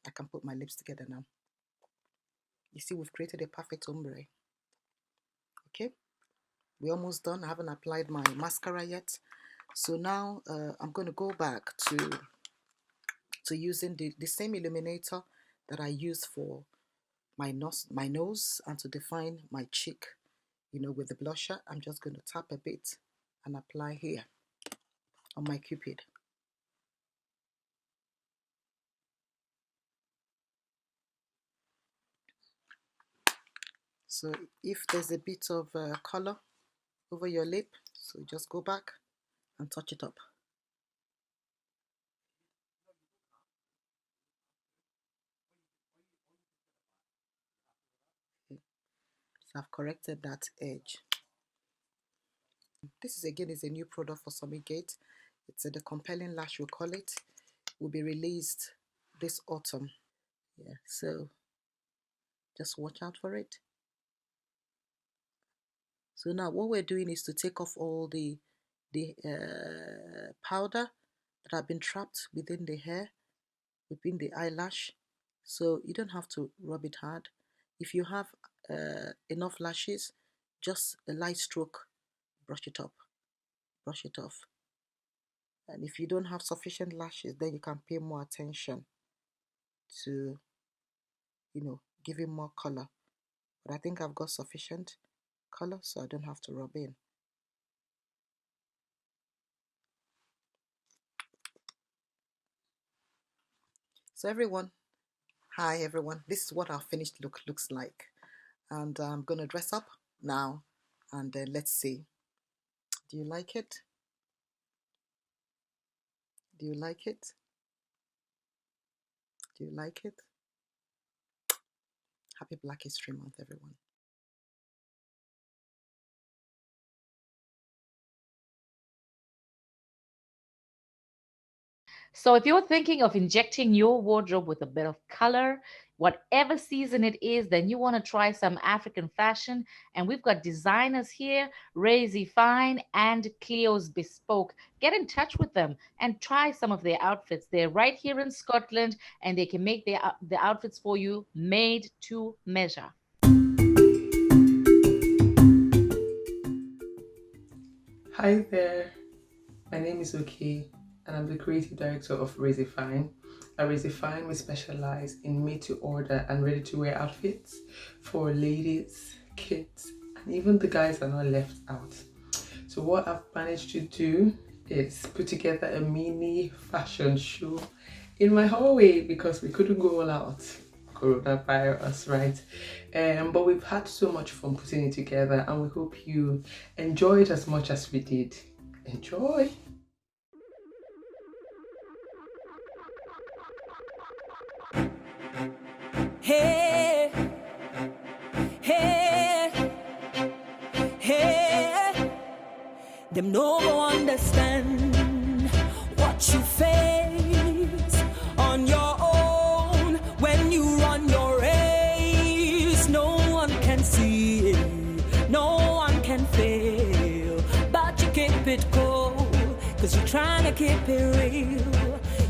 I can put my lips together now. You see, we've created a perfect ombre. Okay, we're almost done. I haven't applied my mascara yet. So now I'm going to go back to using the same illuminator that I use for my nose and to define my cheek, you know, with the blusher. I'm just going to tap a bit and apply here on my cupid. So if there's a bit of color over your lip, so just go back and touch it up. Okay. So I've corrected that edge. This is again is a new product for Summit Gate. It's the compelling lash, we call it. Will be released this autumn. Yeah, so just watch out for it. So now what we're doing is to take off all the powder that have been trapped within the hair, within the eyelash. So you don't have to rub it hard. If you have enough lashes, just a light stroke, brush it up, brush it off. And if you don't have sufficient lashes, then you can pay more attention to, you know, giving more color. But I think I've got sufficient color, so I don't have to rub in. So everyone, hi everyone, this is what our finished look looks like. And I'm going to dress up now and then let's see. Do you like it? Do you like it? Do you like it? Happy Black History Month, everyone. So if you're thinking of injecting your wardrobe with a bit of color, whatever season it is, then you want to try some African fashion. And we've got designers here, Ifeyinwa and Cleo's Bespoke. Get in touch with them and try some of their outfits. They're right here in Scotland and they can make the outfits for you made to measure. Hi there, my name is Oki and I'm the creative director of Ifeyinwa. At Ifeyinwa, we specialize in made-to-order and ready-to-wear outfits for ladies, kids, and even the guys are not left out. So what I've managed to do is put together a mini fashion show in my hallway because we couldn't go all out. Coronavirus, right? But we've had so much fun putting it together and we hope you enjoy it as much as we did. Enjoy! Hey, hey, hey, them no go understand what you face on your own when you run your race. No one can see it, no one can fail, but you keep it cool, cause you're trying to keep it real.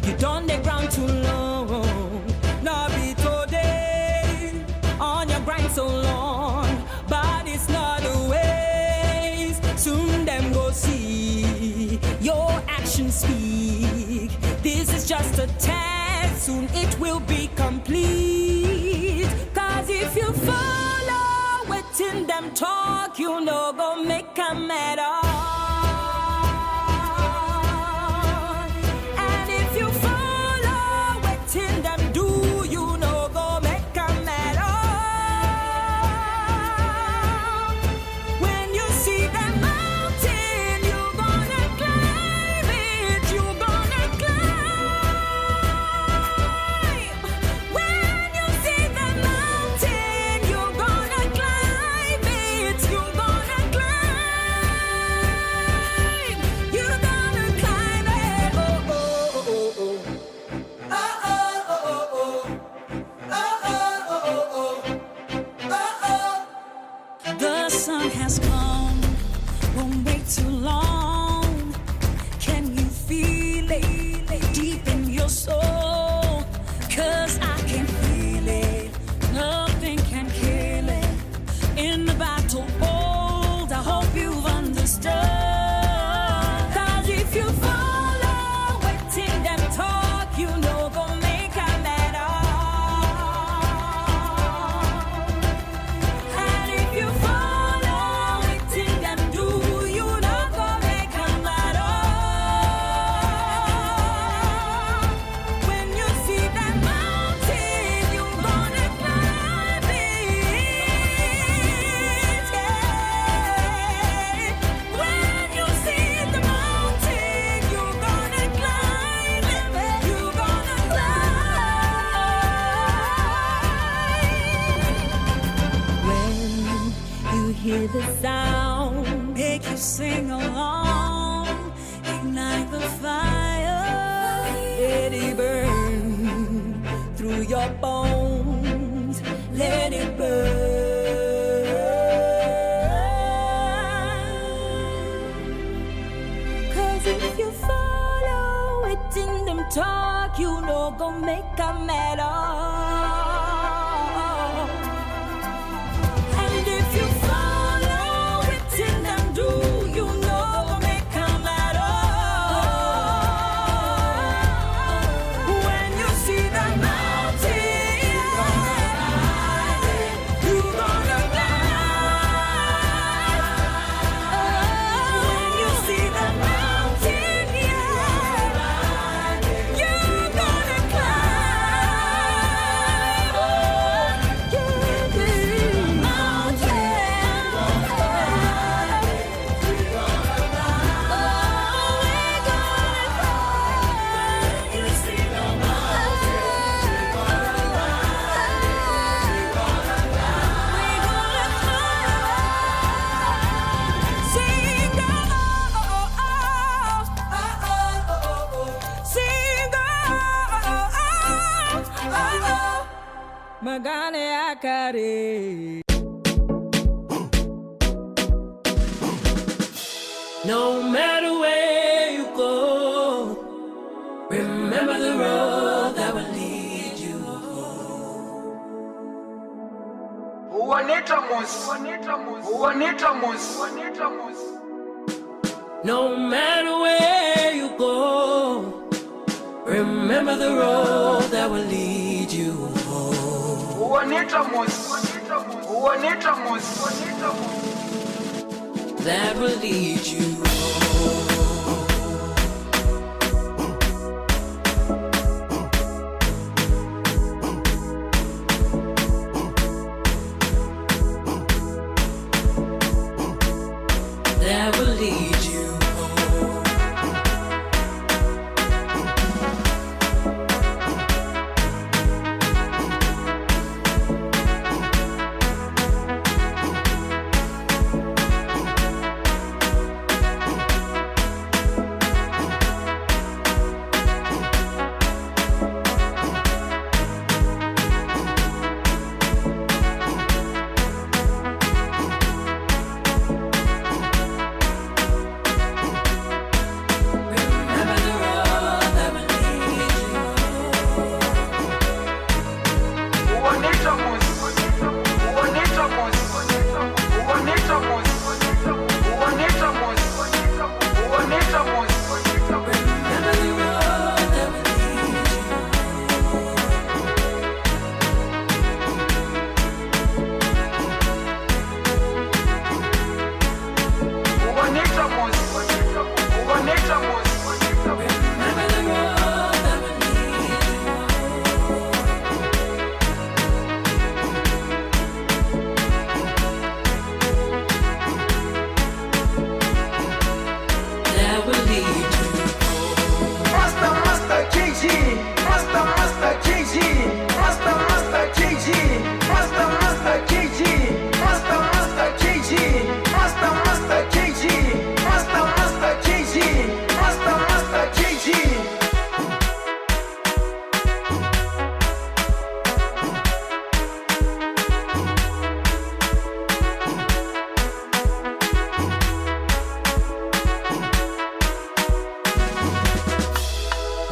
You done the ground too long, now be today, on your grind so long, but it's not the way. just a test, soon it will be complete. Cause if you follow it in them talk, you know go make 'em at all. And if you follow it in them do, you know go make 'em at all. When you see them mountain, you gonna climb it, you gonna climb. When you see the mountain, you gonna climb it, you gonna climb. You gonna climb it. Oh, oh, oh, oh, oh. Oh, oh, oh, oh, oh. Oh, oh, oh, oh, oh. Oh, oh. The sun has come, won't wait too long. Can you feel it deep in your soul? 'Cause I can feel it, nothing can kill it. In the battle old, I hope you've understood. 'Cause if you follow it in them talk, you know go make 'em at all. And if you follow it in them do, you know go make 'em at all. When you see that mountain, you gonna climb it. Yeah. When you see the mountain, you gonna climb it. You gonna climb. When you hear the sound, make you sing along, ignite the fire, let it burn through your bones, let it burn. 'Cause if you follow it in them talk, you know go make 'em at all. And if you follow it in them do, you know go make 'em at all. When you see the mountain, you gonna climb. When you see the mountain, you gonna climb. Magane akare. No matter where you go, remember the road that will lead you home. No matter where you go, remember the road that will lead you home. That will lead you home. That will lead you home.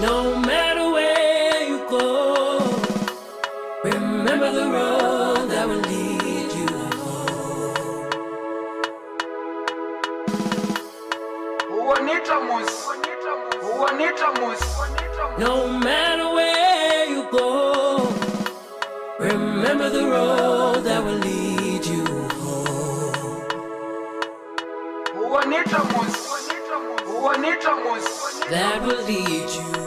No matter where you go, remember the road that will lead you home. No matter where you go, remember the road that will lead you home. That will lead you home.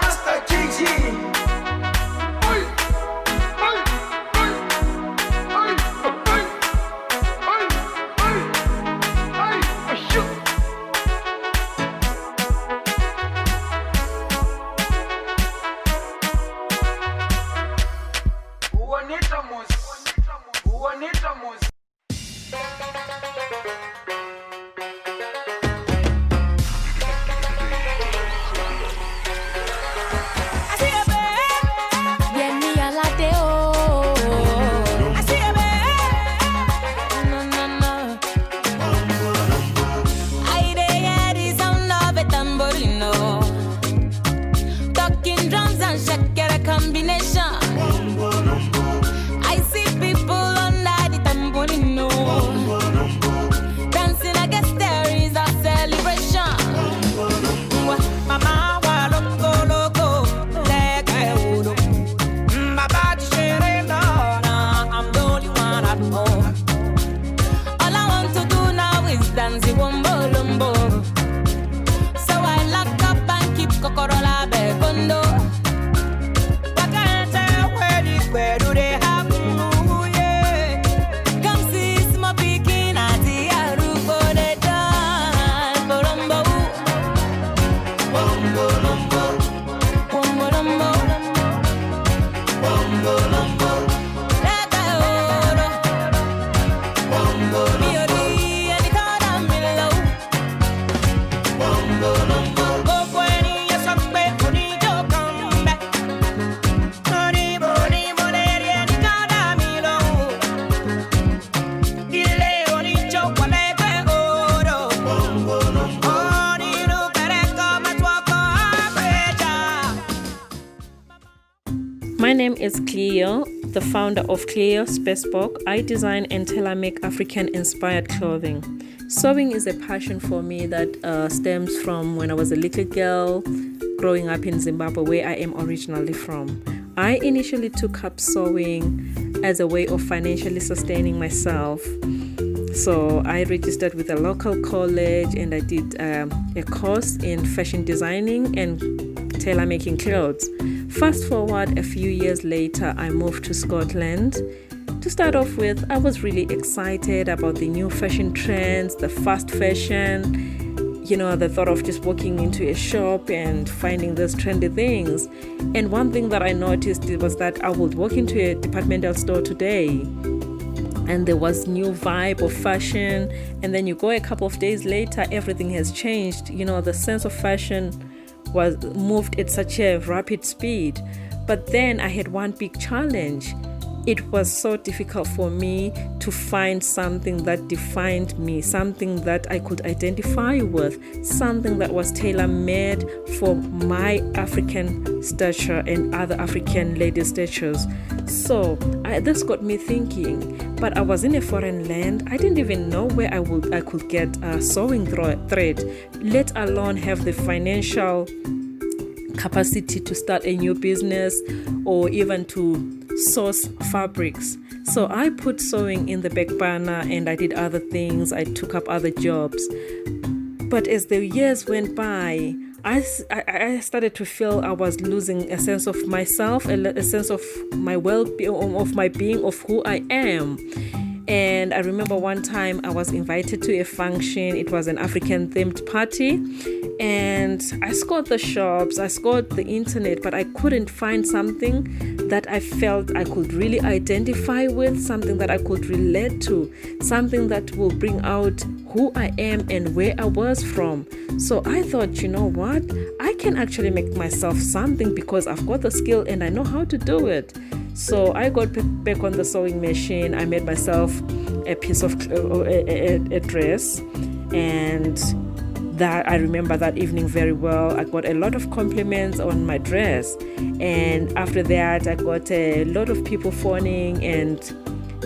Master KG. My name is Cleo, the founder of Cleo's Bespoke. I design and tailor-make African-inspired clothing. Sewing is a passion for me that stems from when I was a little girl growing up in Zimbabwe, where I am originally from. I initially took up sewing as a way of financially sustaining myself. So I registered with a local college and I did a course in fashion designing and tailor making clothes. Fast forward a few years later, I moved to Scotland. To start off with, I was really excited about the new fashion trends, the fast fashion, the thought of just walking into a shop and finding these trendy things. And one thing that I noticed was that I would walk into a departmental store today and there was new vibe of fashion, and then you go a couple of days later, everything has changed. The sense of fashion was moved at such a rapid speed. But then I had one big challenge. It was so difficult for me to find something that defined me, something that I could identify with, something that was tailor-made for my African stature and other African lady statures. So this got me thinking, but I was in a foreign land. I didn't even know where I could get sewing thread, let alone have the financial capacity to start a new business or even to source fabrics. So I put sewing in the back burner and I did other things. I took up other jobs. But as the years went by, I started to feel I was losing a sense of myself, a sense of my well-being, of my being, of who I am. And I remember one time I was invited to a function. It was an African themed party. And I scoured the shops, I scoured the internet, but I couldn't find something that I felt I could really identify with, something that I could relate to, something that will bring out who who I am and where I was from. So I thought, you know what? I can actually make myself something because I've got the skill and I know how to do it. So I got back on the sewing machine. I made myself a piece of a dress, and that I remember that evening very well. I got a lot of compliments on my dress, and after that I got a lot of people phoning and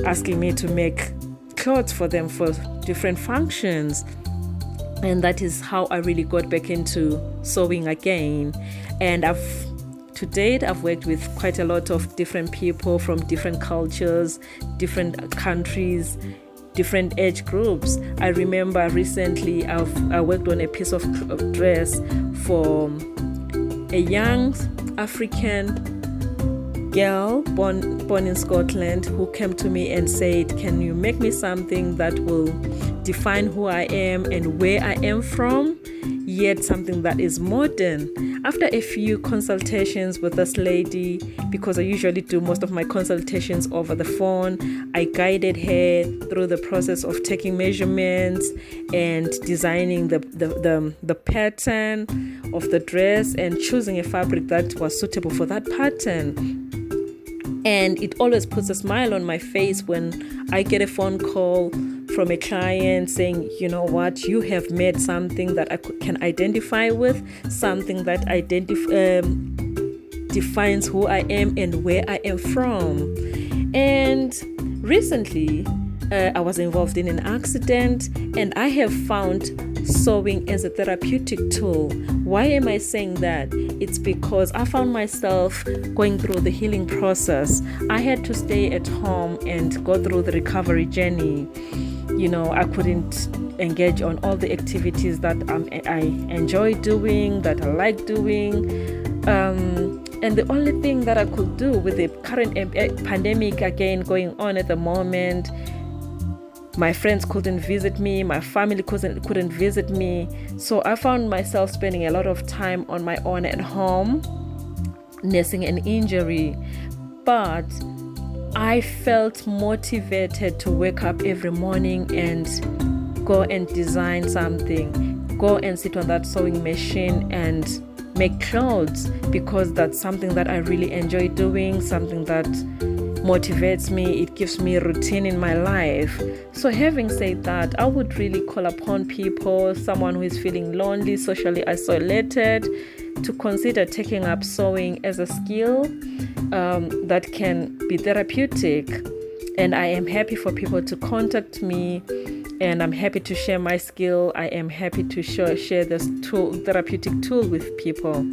asking me to make clothes for them for different functions. And that is how I really got back into sewing again. And to date, I've worked with quite a lot of different people from different cultures, different countries, different age groups. I remember recently I worked on a piece of dress for a young African girl born in Scotland who came to me and said, can you make me something that will define who I am and where I am from, yet something that is modern? After a few consultations with this lady, because I usually do most of my consultations over the phone, I guided her through the process of taking measurements and designing the pattern of the dress and choosing a fabric that was suitable for that pattern. And it always puts a smile on my face when I get a phone call from a client saying, you know what, you have made something that I can identify with, something that defines who I am and where I am from. And recently, I was involved in an accident, and I have found sewing as a therapeutic tool. Why am I saying that? It's because I found myself going through the healing process. I had to stay at home and go through the recovery journey. You know, I couldn't engage on all the activities that I enjoy doing, that I like doing. And the only thing that I could do with the current pandemic again going on at the moment, my friends couldn't visit me, my family couldn't visit me. So I found myself spending a lot of time on my own at home, nursing an injury. But I felt motivated to wake up every morning and go and design something, go and sit on that sewing machine and make clothes, because that's something that I really enjoy doing, something that motivates me. It gives me a routine in my life. So having said that, I would really call upon people, someone who is feeling lonely, socially isolated, to consider taking up sewing as a skill that can be therapeutic. And I am happy for people to contact me, and I'm happy to share my skill. I am happy to share this therapeutic tool with people.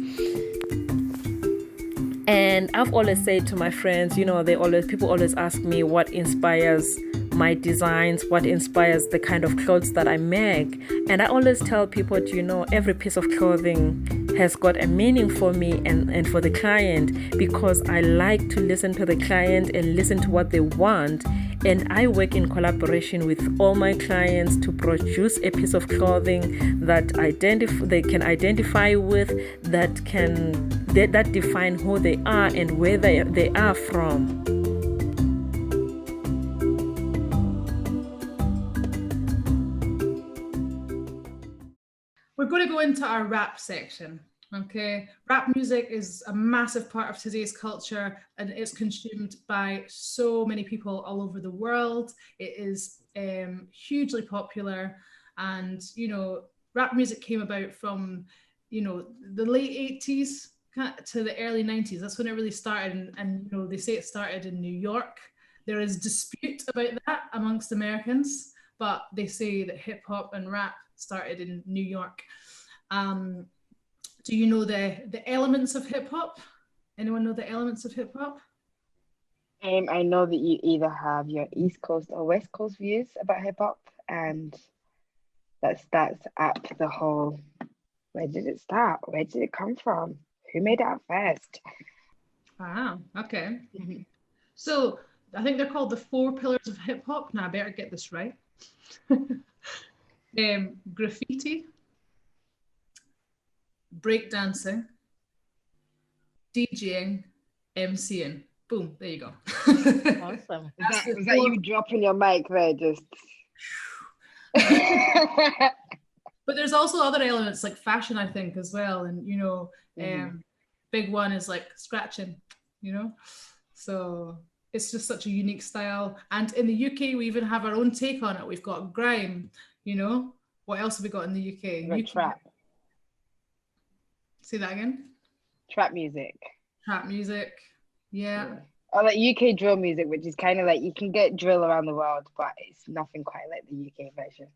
And I've always said to my friends, you know, people always ask me what inspires my designs, what inspires the kind of clothes that I make. And I always tell people, you know, every piece of clothing has got a meaning for me and for the client, because I like to listen to the client and listen to what they want. And I work in collaboration with all my clients to produce a piece of clothing that they can identify with, that define who they are and where they are from. We're going to go into our rap section. Okay, rap music is a massive part of today's culture, and it's consumed by so many people all over the world. It is hugely popular, and you know, rap music came about from, you know, the late 80s to the early 90s. That's when it really started, and you know, they say it started in New York. There is dispute about that amongst Americans, but they say that hip hop and rap started in New York. Do you know the elements of hip hop? Anyone know the elements of hip hop? I know that you either have your East Coast or West Coast views about hip hop, and that's up the whole. Where did it start? Where did it come from? Who made it up first? Ah, okay. Mm-hmm. So I think they're called the 4 pillars of hip hop. Now I better get this right. Graffiti, breakdancing, DJing, MCing. Boom, there you go. Awesome. Was that you dropping your mic there? Just But there's also other elements like fashion, I think, as well. And, you know, big one is like scratching, you know? So it's just such a unique style. And in the UK, we even have our own take on it. We've got grime, you know? What else have we got in the UK? Like trap. Say that again? Trap music. Trap music. Yeah. Or like UK drill music, which is kind of like, you can get drill around the world, but it's nothing quite like the UK version.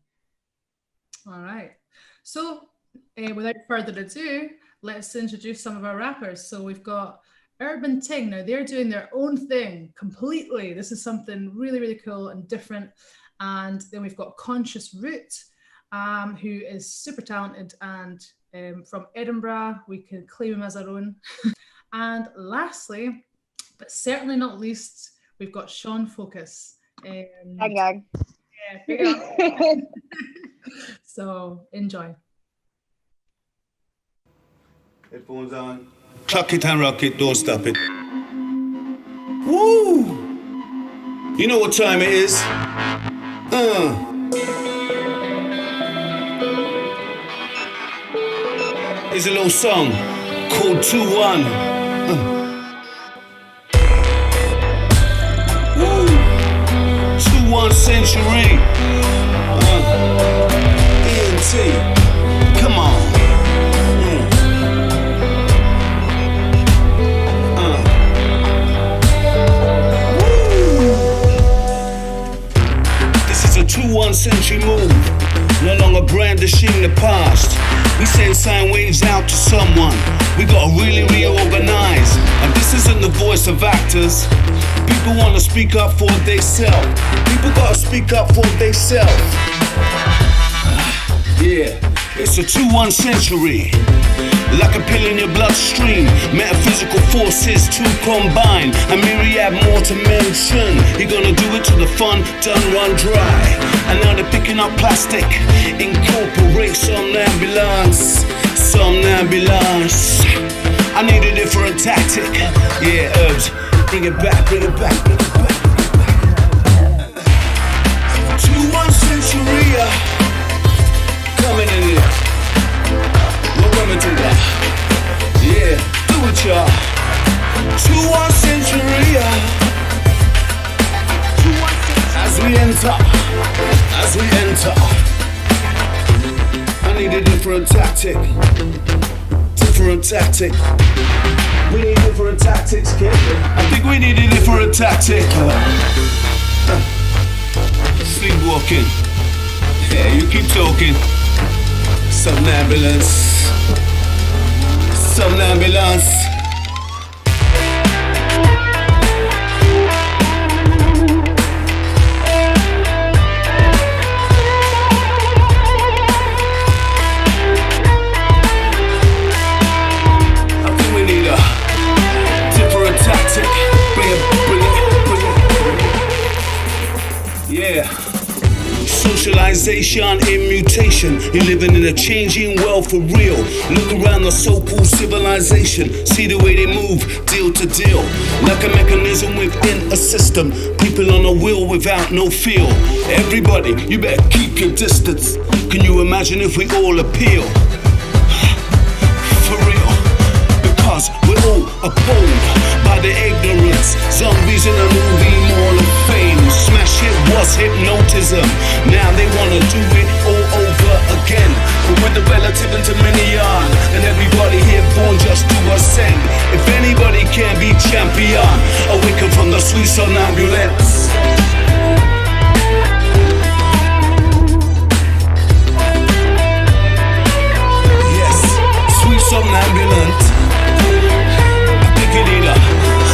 All right. So without further ado, let's introduce some of our rappers. So we've got Urban Ting. Now they're doing their own thing completely. This is something really, really cool and different. And then we've got Conscious Root, who is super talented and from Edinburgh. We can claim him as our own. And lastly, but certainly not least, we've got Sean Focus. Gang gang. Yeah, so enjoy. Headphones on. Clock it and rock it, don't stop it. Woo! You know what time it is? Here's a little song called 2-1. Woo! 2-1 century. ENT. Come on. This is a 2-1 century move. No longer brandishing the past. We send sign waves out to someone. We gotta really reorganize. And this isn't the voice of actors. People wanna speak up for what they sell. People gotta speak up for what they sell. Yeah, it's a 2-1 century. Like a pill in your bloodstream. Metaphysical forces to combine. A myriad more to mention. You're gonna do it till the fun done run dry. And now they're picking up plastic. Incorporate somnambulance. Somnambulance. I need a different tactic. Yeah, herbs. Bring it back, bring it back, bring it back. 2-1 century. Coming in here. What women do that? Yeah, do it, y'all. 2-1 century. As we enter, as we enter. I need a different tactic. Different tactic. We need different tactics, kid. I think we need a different tactic. Sleepwalking. Yeah, you keep talking. Somnambulance. Somnambulance. I think we need a different tactic. Bring it. Yeah. Socialization in mutation. You're living in a changing world for real. Look around the so-called civilization. See the way they move, deal to deal. Like a mechanism within a system. People on a wheel without no feel. Everybody, you better keep your distance. Can you imagine if we all appeal? For real. Because we're all appalled by the ignorance. Zombies in a movie Mall of Fame. Smash hit was hypnotism. Now they wanna do it all over again. But with the relative interminion. And everybody here born just to ascend. If anybody can be champion, awaken from the sweet somnambulance. Yes, sweet somnambulant. I think you need a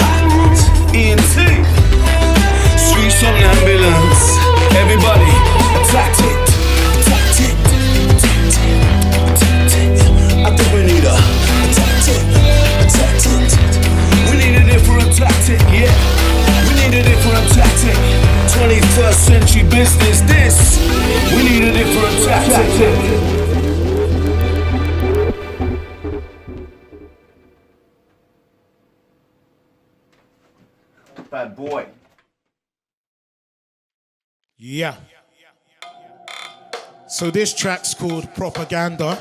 hot ENT. Sweet somnambulance. Everybody, attack it. Attack it. I think we need a tactic. Attack it. We need a different tactic, yeah. We need a different tactic. 21st century business, this. We need a different tactic. Bad boy. Yeah. So this track's called Propaganda.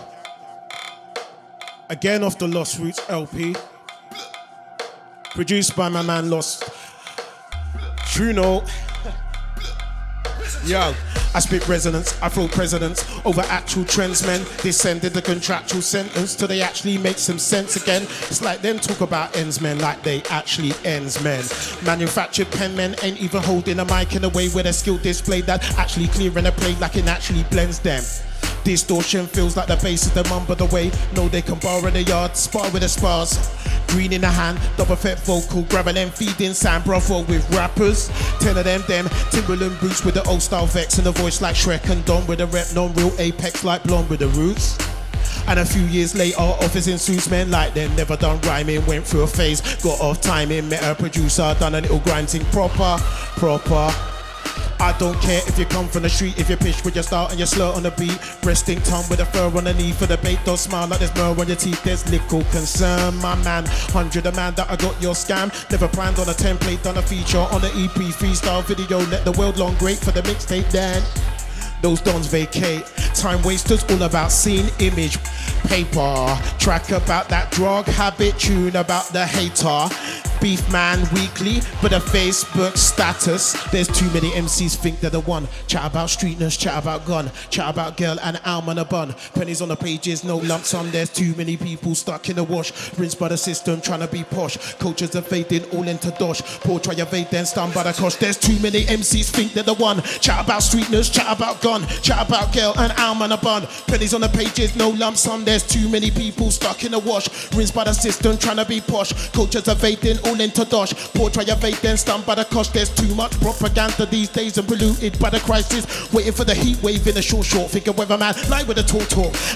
Again off the Lost Roots LP. Produced by my man Lost Truno. Yo, I spit resonance, I throw presidents over actual trends, men. Descended the contractual sentence till they actually make some sense again. It's like them talk about ends, men, like they actually ends, men. Manufactured pen men ain't even holding a mic in a way where their skill displayed that actually clearing a plate like it actually blends them. Distortion feels like the bass is the mumble the way. No, they can borrow the yard, spar with the spars. Green in the hand, double effect vocal, grabbing them, feeding Sam Bravo with rappers. 10 of them, Timberland boots with the old style vex and the voice like Shrek and Don with a rep, non-real apex like Blonde with the roots. And a few years later, office in suits, men like them, never done rhyming, went through a phase, got off timing, met a producer, done a little grind thing proper. I don't care if you come from the street, if you pitch with your start and your slur on the beat. Resting tongue with a fur on the knee for the bait. Don't smile like there's myrrh on your teeth, there's little concern, my man. 100 a man that I got your scam. Never planned on a template, done a feature on the EP. Freestyle video, let the world long great for the mixtape then. Those dons vacate. Time wasters, all about scene, image, paper. Track about that drug habit, tune about the hater. Beef man weekly, but a Facebook status. There's too many MCs think they're the one. Chat about streetness, chat about gun, chat about girl and alm on a bun. Pennies on the pages, no lump sum. There's too many people stuck in the wash. Rinsed by the system, trying to be posh. Coaches are fading all into dosh. Poor try evade, then stunned by the cost. There's too many MCs think they're the one. Chat about streetness, chat about gun, chat about girl and alm on a bun. Pennies on the pages, no lump sum. There's too many people stuck in the wash. Rinsed by the system, trying to be posh. Coaches are fading all into dosh. Poor try evade, then stunned by the cost. There's too much propaganda these days and polluted by the crisis. Waiting for the heat wave in a short figure weatherman. Lie with a talk.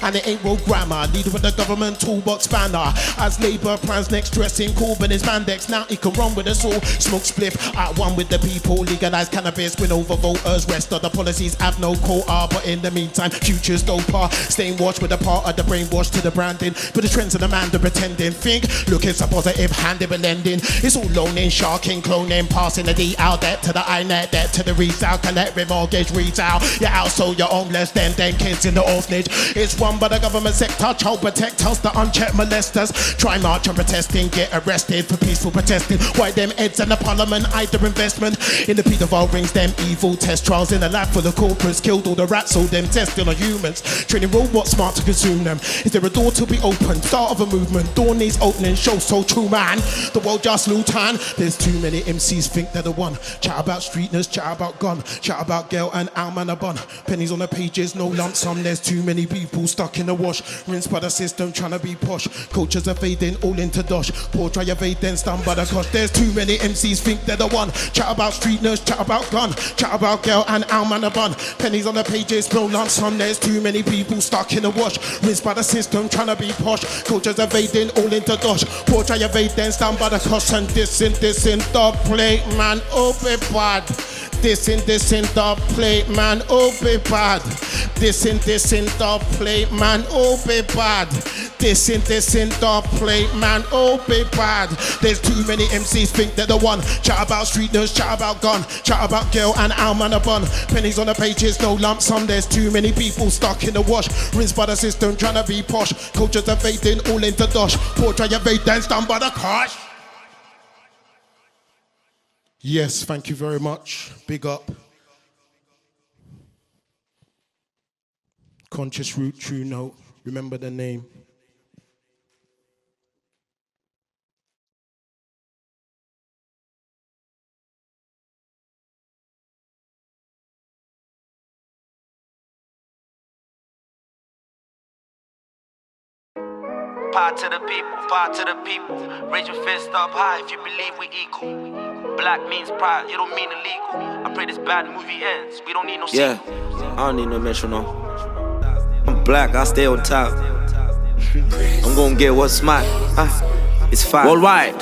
And it ain't road grammar. Leader with the government toolbox banner. As Labour plans next dressing Corbyn is Mandex. Now he can run with us all. Smoke spliff at one with the people. Legalise cannabis, win over voters. Rest of the policies have no quota. But in the meantime, futures doper. Staying washed with a part of the brainwash to the branding. But the trends of the man, the pretending. Think, look, it's a positive handed but lending. It's all loaning, sharking, cloning, passing the D out debt to the INET, debt to the resale, collect remortgage, retail. You're out, so you're homeless, then kids in the orphanage. It's run by the government sector, child protect us, the unchecked molesters. Try march and protesting, get arrested for peaceful protesting. Why them heads and the parliament hide their investment in the pedophile rings, them evil test trials in the lab for the corporates. Killed all the rats, so them testing on humans. Training robots smart to consume them. Is there a door to be opened? Start of a movement, door needs opening, show so true man. The world just lose time. There's too many MCs think they're the one. Chat about streetness, chat about gun, chat about girl and alm and a bun. Pennies on the pages, no lump sum. There's too many people stuck in the wash. Rinsed by the system, trying to be posh. Coaches are fading all into dosh. Poor try evade, then stunned by the cost. There's too many MCs think they're the one. Chat about streetness, chat about gun, chat about girl and alm and a bun. Pennies on the pages, no lump sum. There's too many people stuck in the wash. Rinsed by the system, trying to be posh. Coaches are fading all into dosh. Poor try evade, then stunned by the cost. And this in the plate, man, oh be bad. This in the plate, man, oh be bad. This in the plate, man, oh be bad. This in the plate, man, oh be bad. There's too many MCs think they're the one. Chat about streetness, chat about gun, chat about girl and alm and a bun. Pennies on the pages, no lump sum. There's too many people stuck in the wash. Rinsed by the system, trying to be posh. Coaches are fading all into dosh. Poor try evade, then stunned by the cosh. Yes, thank you very much. Big up. Conscious root, true note. Remember the name. Power to the people, power to the people. Raise your fist up high if you believe we equal. Black means pride, you don't mean illegal. I pray this bad movie ends, we don't need no sequel. I don't need no mention, no. I'm black, I stay on top. I'm gonna get what's mine, it's fine. Worldwide,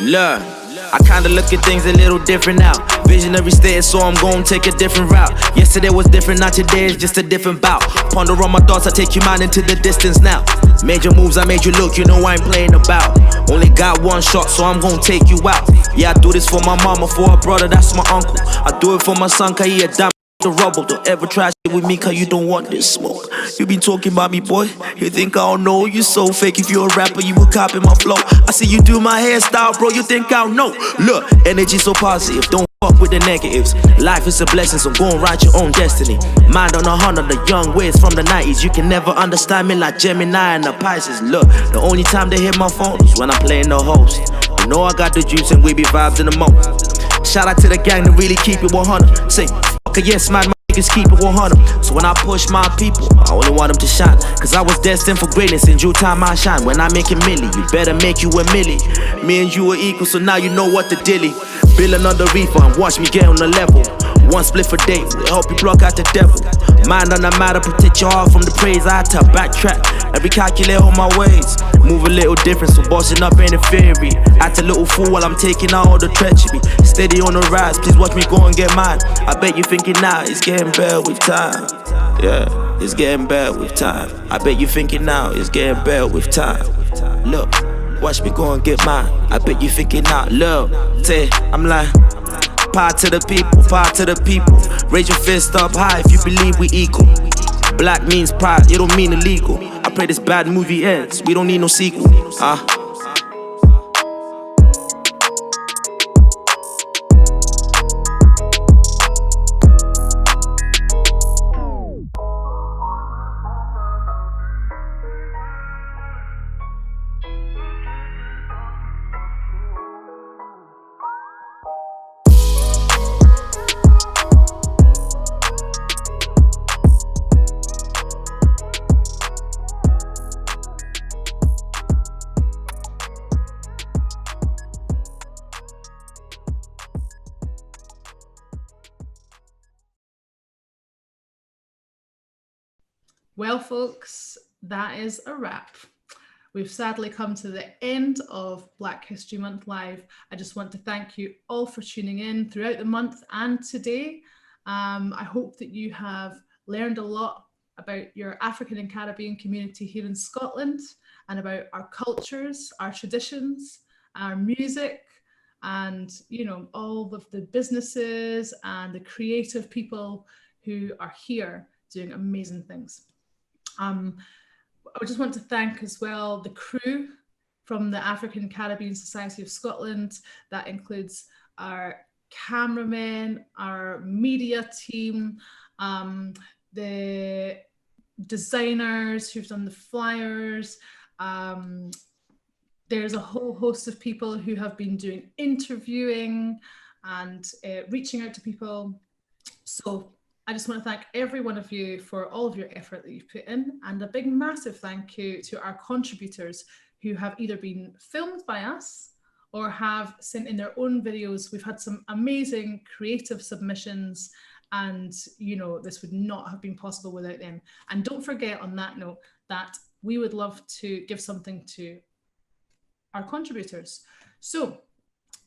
learn. I kinda look at things a little different now. Visionary state, so I'm gonna take a different route. Yesterday was different, not today, it's just a different bout. Ponder on my thoughts, I take you mine into the distance now. Major moves, I made you look, you know I ain't playing about. Only got one shot, so I'm gonna take you out. Yeah, I do this for my mama, for her brother, that's my uncle. I do it for my son, cause he a dumb. the rubble. Don't ever try shit with me, cause you don't want this smoke. You been talking about me, boy. You think I don't know? You so fake. If you're a rapper, you would copy my flow. I see you do my hairstyle, bro. You think I don't know? Look, energy so positive. Don't fuck with the negatives. Life is a blessing, so go and write your own destiny. Mind on 100, the young ways from the 90s. You can never understand me like Gemini and the Pisces. Look, the only time they hit my phone is when I'm playing the host. You know I got the juice and we be vibes in the most. Shout out to the gang that really keep it 100. Say, fuck yes, man, my niggas keep it 100. So when I push my people, I only want them to shine. Cause I was destined for greatness, in due time I shine. When I make a milli, you better make you a milli. Me and you are equal, so now you know what the dilly. Bill another refund, watch me get on the level. One split for day, will help you block out the devil. Mind on the matter, protect your heart from the praise. I had to backtrack and recalculate all my ways. Move a little different, so bossing up ain't a theory. Act a little fool while I'm taking out all the treachery. Steady on the rise, please watch me go and get mine. I bet you thinking now, it's getting better with time. Yeah, it's getting better with time. I bet you thinking now, it's getting better with time. Look, watch me go and get mine. I bet you thinking now, look, say, I'm like, power to the people, power to the people. Raise your fist up high if you believe we equal. Black means pride, it don't mean illegal. I pray this bad movie ends, we don't need no sequel. Well, folks, that is a wrap. We've sadly come to the end of Black History Month Live. I just want to thank you all for tuning in throughout the month and today. I hope that you have learned a lot about your African and Caribbean community here in Scotland and about our cultures, our traditions, our music, and all of the businesses and the creative people who are here doing amazing things. I just want to thank as well the crew from the African Caribbean Society of Scotland. That includes our cameramen, our media team, the designers who've done the flyers. There's a whole host of people who have been doing interviewing and reaching out to people. So I just want to thank every one of you for all of your effort that you've put in, and a big massive thank you to our contributors who have either been filmed by us or have sent in their own videos. We've had some amazing creative submissions, and this would not have been possible without them. And don't forget, on that note, that we would love to give something to our contributors. So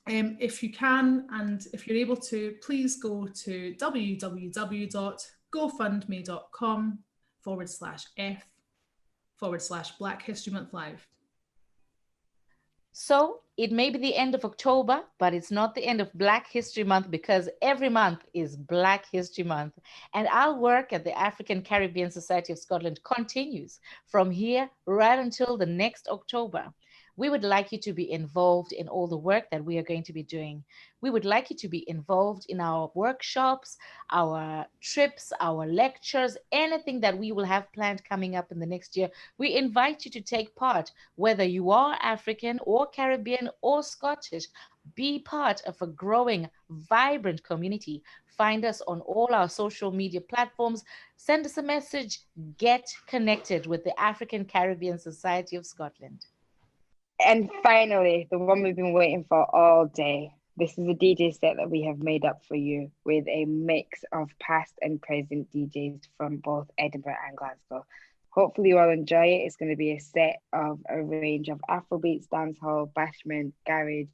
if you can, and if you're able to, please go to www.gofundme.com/F/Black History Month Live. So it may be the end of October, but it's not the end of Black History Month, because every month is Black History Month. And our work at the African Caribbean Society of Scotland continues from here right until the next October. We would like you to be involved in all the work that we are going to be doing. We would like you to be involved in our workshops, our trips, our lectures, anything that we will have planned coming up in the next year. We invite you to take part, whether you are African or Caribbean or Scottish. Be part of a growing, vibrant community. Find us on all our social media platforms. Send us a message. Get connected with the African Caribbean Society of Scotland. And finally, the one we've been waiting for all day. This is a DJ set that we have made up for you with a mix of past and present DJs from both Edinburgh and Glasgow. Hopefully you all enjoy it. It's going to be a set of a range of Afrobeats, dancehall, bashment, garage,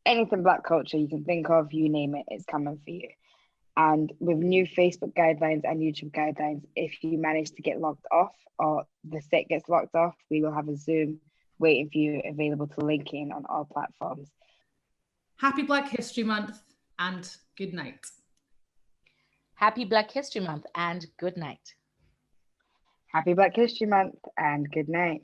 anything Black culture you can think of, you name it, it's coming for you. And with new Facebook guidelines and YouTube guidelines, if you manage to get locked off or the set gets locked off, we will have a Zoom waiting for you, available to link in on all platforms. Happy Black History Month and good night. Happy Black History Month and good night. Happy Black History Month and good night.